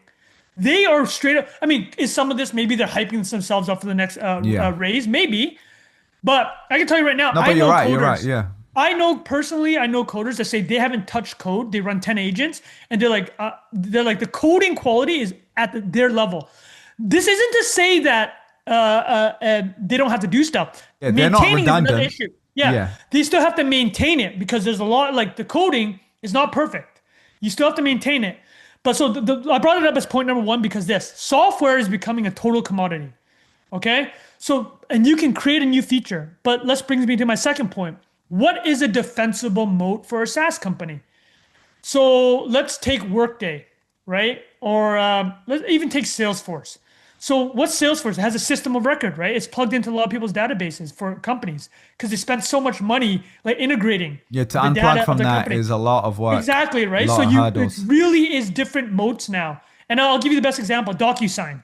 They are straight up. I mean, is some of this maybe they're hyping themselves up for the next raise? Maybe. But I can tell you right now, No, but you're right, yeah. I know coders that say they haven't touched code. They run 10 agents and they're like the coding quality is at their level. This isn't to say that they don't have to do stuff. Yeah, they're not Maintaining is another redundant. issue. Yeah. They still have to maintain it because there's a lot, like the coding is not perfect. You still have to maintain it. But so I brought it up as point number one because this software is becoming a total commodity. Okay. So, and you can create a new feature, but let's bring me to my second point. What is a defensible moat for a SaaS company? So let's take Workday, right? Or let's even take Salesforce. So what's Salesforce? It has a system of record, right? It's plugged into a lot of people's databases for companies because they spend so much money like integrating. Yeah, to unplug from that is a lot of work. Exactly, right? So it really is different moats now. And I'll give you the best example, DocuSign.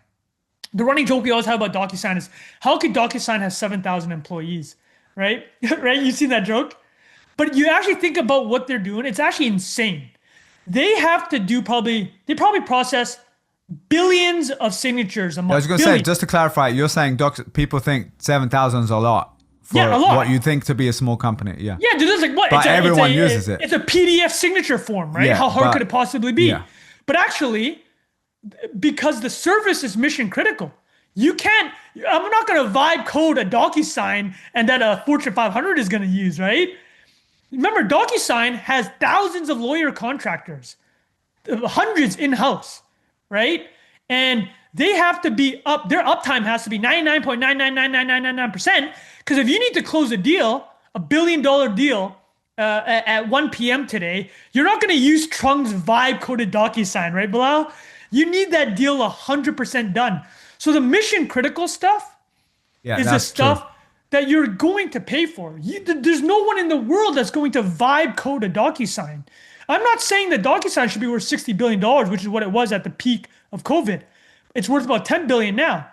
The running joke we always have about DocuSign is how could DocuSign have 7,000 employees, right? Right? You've seen that joke? But you actually think about what they're doing, it's actually insane. They have to do they probably process billions of signatures a month. I was going to say, just to clarify, you're saying people think 7,000 is a lot for a lot. what you think to be a small company. Yeah. Yeah, dude, it's like what? But everyone uses it. It's a PDF signature form, right? Yeah, How hard could it possibly be? Yeah. But actually, because the service is mission critical, I'm not going to vibe code a DocuSign and that a Fortune 500 is going to use, right? Remember, DocuSign has thousands of lawyer contractors, hundreds in-house, right? And they have to be up, their uptime has to be 99.9999999%. Because if you need to close a deal, $1 billion deal at 1 p.m. today, you're not going to use Trung's vibe-coded DocuSign, right, Bilal? You need that deal 100% done. So the mission critical stuff is the stuff that you're going to pay for. There's no one in the world that's going to vibe code a DocuSign. I'm not saying that DocuSign should be worth $60 billion, which is what it was at the peak of COVID. It's worth about $10 billion now.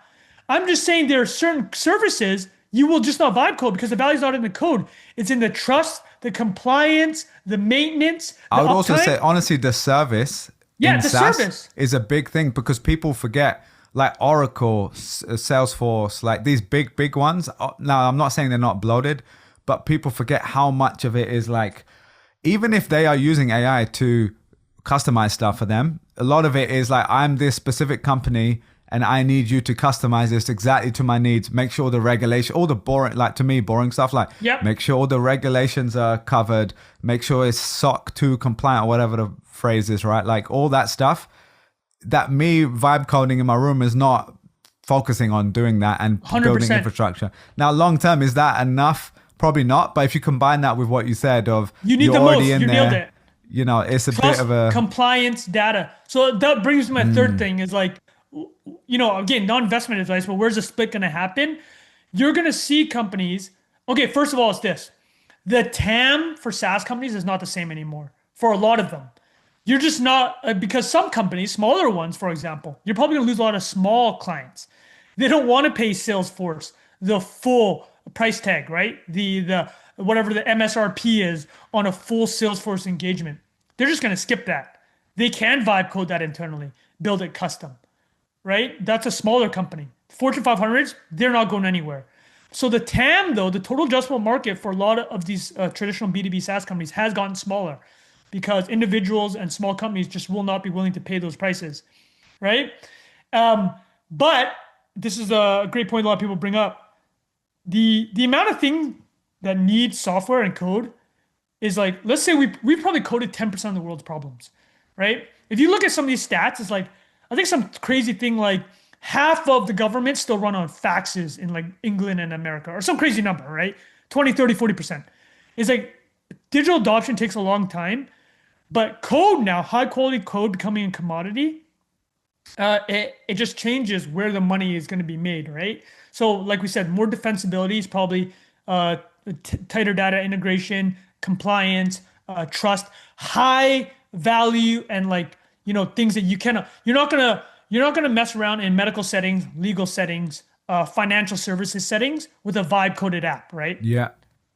I'm just saying there are certain services you will just not vibe code because the value is not in the code. It's in the trust, the compliance, the maintenance. I would also say, honestly, the service in SaaS is a big thing because people forget, like Oracle, Salesforce, like these big ones. Now, I'm not saying they're not bloated, but people forget how much of it is like, even if they are using AI to customize stuff for them, a lot of it is like, I'm this specific company and I need you to customize this exactly to my needs. Make sure the regulation, all the boring, like to me, boring stuff, like make sure all the regulations are covered, make sure it's SOC 2 compliant or whatever the phrase is, right? Like all that stuff that me vibe coding in my room is not focusing on doing that and 100%. Building infrastructure. Now, long term, is that enough? Probably not. But if you combine that with what you said of you're already in you there, nailed it. You know, it's a Trust, bit of a compliance data. So that brings me to my third thing is like, you know, again, non-investment advice, but where's the split going to happen? You're going to see companies. Okay, first of all, it's this. The TAM for SaaS companies is not the same anymore for a lot of them. You're just not, because some companies, smaller ones, for example, you're probably going to lose a lot of small clients. They don't want to pay Salesforce the full price tag, right? The whatever the MSRP is on a full Salesforce engagement. They're just going to skip that. They can vibe code that internally, build it custom, right? That's a smaller company. Fortune 500s, they're not going anywhere. So the TAM, though, the total addressable market for a lot of these traditional B2B SaaS companies has gotten smaller because individuals and small companies just will not be willing to pay those prices, right? But this is a great point a lot of people bring up. The amount of things that need software and code is like, let's say we probably coded 10% of the world's problems, right? If you look at some of these stats, it's like, I think some crazy thing like half of the government still run on faxes in like England and America, or some crazy number, right? 20, 30, 40%. It's like digital adoption takes a long time, but code now, high quality code becoming a commodity, it just changes where the money is going to be made, right? So like we said, more defensibility is probably tighter data integration, compliance, trust, high value, and like, things that you're not gonna mess around in medical settings, legal settings, financial services settings with a vibe coded app, right? Yeah.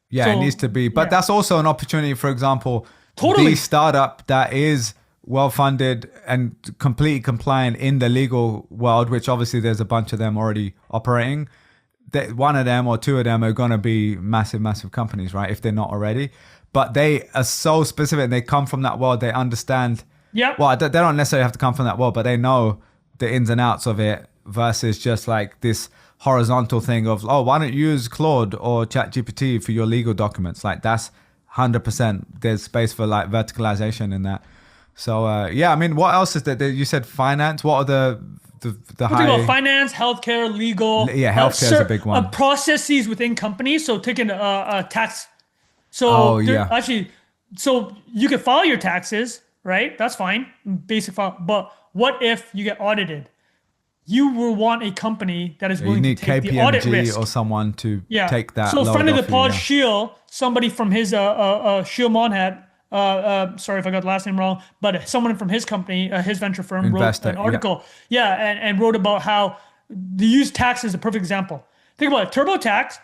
Yeah, it needs to be. But that's also an opportunity, for example, totally. The startup that is well-funded and completely compliant in the legal world, which obviously there's a bunch of them already operating, that one of them or two of them are going to be massive companies, right? If they're not already. But they are so specific. They come from that world. They understand. Yeah. Well, they don't necessarily have to come from that world, but they know the ins and outs of it versus just like this horizontal thing of, oh, why don't you use Claude or ChatGPT for your legal documents? Like that's 100%. There's space for like verticalization in that. So yeah, I mean, what else is there? You said finance. What are the high? Finance, healthcare, legal. Yeah, healthcare is a big one. Processes within companies. So taking a tax. So actually, so you can file your taxes, right? That's fine, basic file. But what if you get audited? You will want a company that is willing to take the audit risk, or someone to take that. So friend of the pod, Sheil, somebody from his Sheil Monhat. Sorry if I got the last name wrong, but someone from his company, his venture firm, wrote an article. And wrote about how the use tax is a perfect example. Think about it. TurboTax,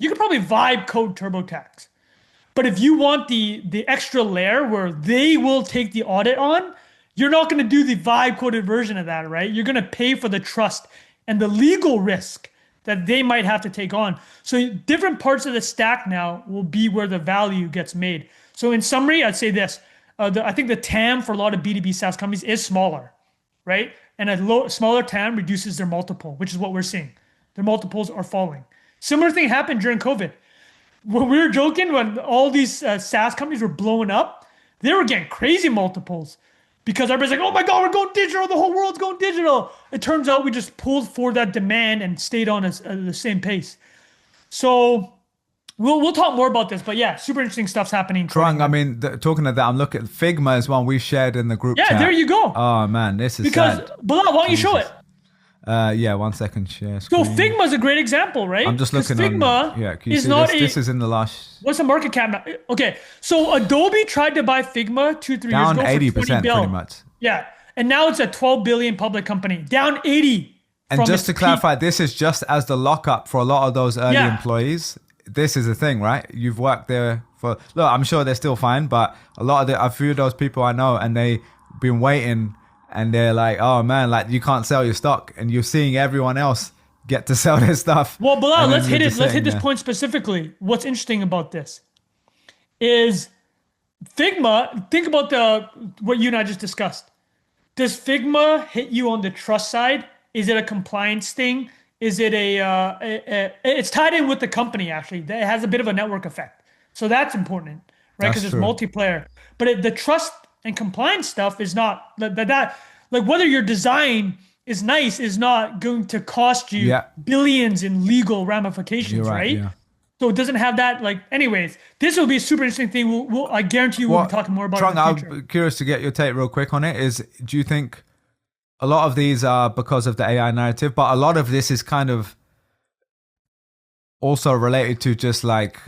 you could probably vibe code TurboTax. But if you want the extra layer where they will take the audit on, you're not going to do the vibe coded version of that, right? You're going to pay for the trust and the legal risk that they might have to take on. So different parts of the stack now will be where the value gets made. So in summary, I'd say this. I think the TAM for a lot of B2B SaaS companies is smaller, right? And a smaller TAM reduces their multiple, which is what we're seeing. Their multiples are falling. Similar thing happened during COVID. When we were joking, when all these SaaS companies were blowing up, they were getting crazy multiples because everybody's like, oh my God, we're going digital. The whole world's going digital. It turns out we just pulled for that demand and stayed on the same pace. So we'll talk more about this, but yeah, super interesting stuff's happening. Trung, I mean, talking of that, I'm looking at Figma is one we shared in the group chat. Yeah, there you go. Oh man, this is sad. Bilal, why don't you show it? Yeah, 1 second, share screen. So Figma is a great example, right? I'm just looking Figma can you see not this? This is in the last. What's the market cap now? Okay, so Adobe tried to buy Figma 2-3 years ago down for 80% $20 billion. pretty much. Yeah, and now it's a $12 billion public company, down 80. And just to clarify, this is just as the lockup for a lot of those early employees. This is the thing, right? You've worked there for. Look, I'm sure they're still fine, but a few of those people I know, and they've been waiting. And they're like, oh man, like you can't sell your stock, and you're seeing everyone else get to sell their stuff. Well, Bilal, let's hit it. Let's hit this point specifically. What's interesting about this is Figma. Think about what you and I just discussed. Does Figma hit you on the trust side? Is it a compliance thing? Is it it's tied in with the company actually. It has a bit of a network effect, so that's important, right? Because it's multiplayer. But the trust and compliance stuff is not that like whether your design is nice is not going to cost you billions in legal ramifications, right? Yeah. So it doesn't have that. Like, anyways, this will be a super interesting thing. I guarantee you we'll be talking more about it in the future. I'm curious to get your take real quick on it. Do you think a lot of these are because of the AI narrative, but a lot of this is kind of also related to just like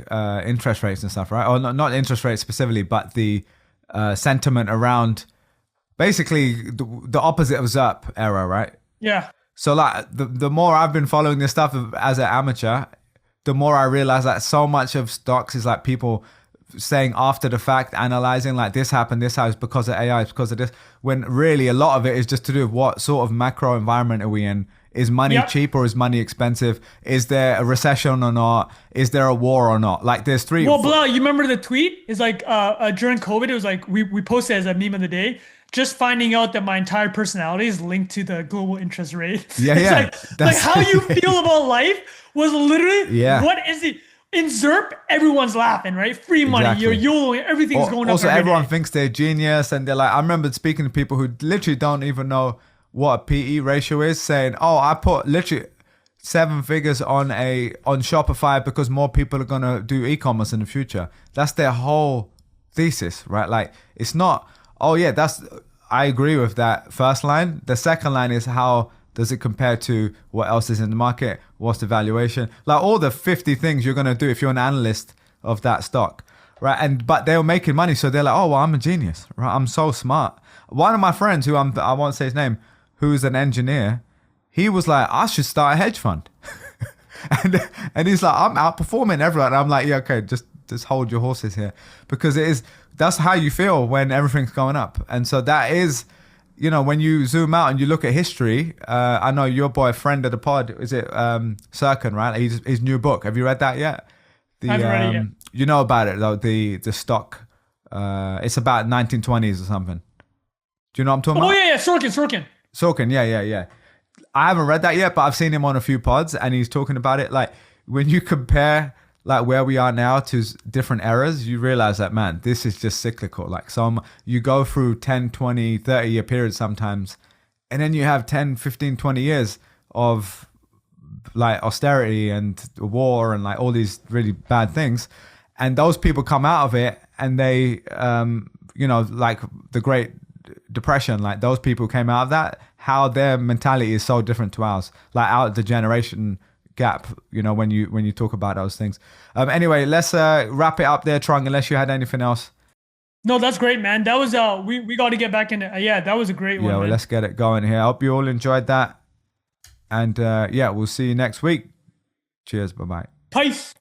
interest rates and stuff, right? Or not interest rates specifically, but the sentiment around basically the opposite of ZERP era, right? Yeah. So like the more I've been following this stuff as an amateur, the more I realize that so much of stocks is like people saying after the fact, analyzing like this happened, this is because of AI, it's because of this, when really a lot of it is just to do with what sort of macro environment are we in? Is money cheap or is money expensive? Is there a recession or not? Is there a war or not? Like there's three. Well, Bilal, you remember the tweet? It's like during COVID, it was like we posted as a meme of the day. Just finding out that my entire personality is linked to the global interest rate. Yeah, It's like how you feel about life was literally what is it? In ZERP, everyone's laughing, right? Free money, Exactly. you're YOLOing, everything's going up. Also, every everyone day. thinks they're genius, and they're like, I remember speaking to people who literally don't even know what a PE ratio is, saying, "Oh, I put literally 7 figures on Shopify because more people are gonna do e-commerce in the future." That's their whole thesis, right? Like, it's not. Oh yeah, I agree with that first line. The second line is how does it compare to what else is in the market? What's the valuation? Like all the 50 things you're gonna do if you're an analyst of that stock, right? But they were making money, so they're like, oh well, I'm a genius, right? I'm so smart. One of my friends, who I won't say his name, who's an engineer, he was like, I should start a hedge fund, and he's like, I'm outperforming everyone. And I'm like, yeah, okay, just hold your horses here, because that's how you feel when everything's going up, and so that is. You know, when you zoom out and you look at history, I know your boy, friend of the pod, is it Sirkin, right? His new book. Have you read that yet? I haven't read it yet. You know about it though. The stock. It's about 1920s or something. Do you know what I'm talking about? Oh yeah, Sorkin. Sorkin, yeah. I haven't read that yet, but I've seen him on a few pods, and he's talking about it. Like when you compare like where we are now to different eras, you realize that, man, this is just cyclical. Like you go through 10, 20, 30 year periods sometimes, and then you have 10, 15, 20 years of like austerity and war and like all these really bad things. And those people come out of it and they, like the Great Depression, like those people came out of that, how their mentality is so different to ours, like out the generation gap, when you talk about those things. Anyway, let's wrap it up there, Trung, unless you had anything else. No, that's great, man. That was we got to get back in it. Yeah, that was a great one. Yeah, well, man. let's get it going here. I hope you all enjoyed that, and we'll see you next week. Cheers, bye-bye. Peace.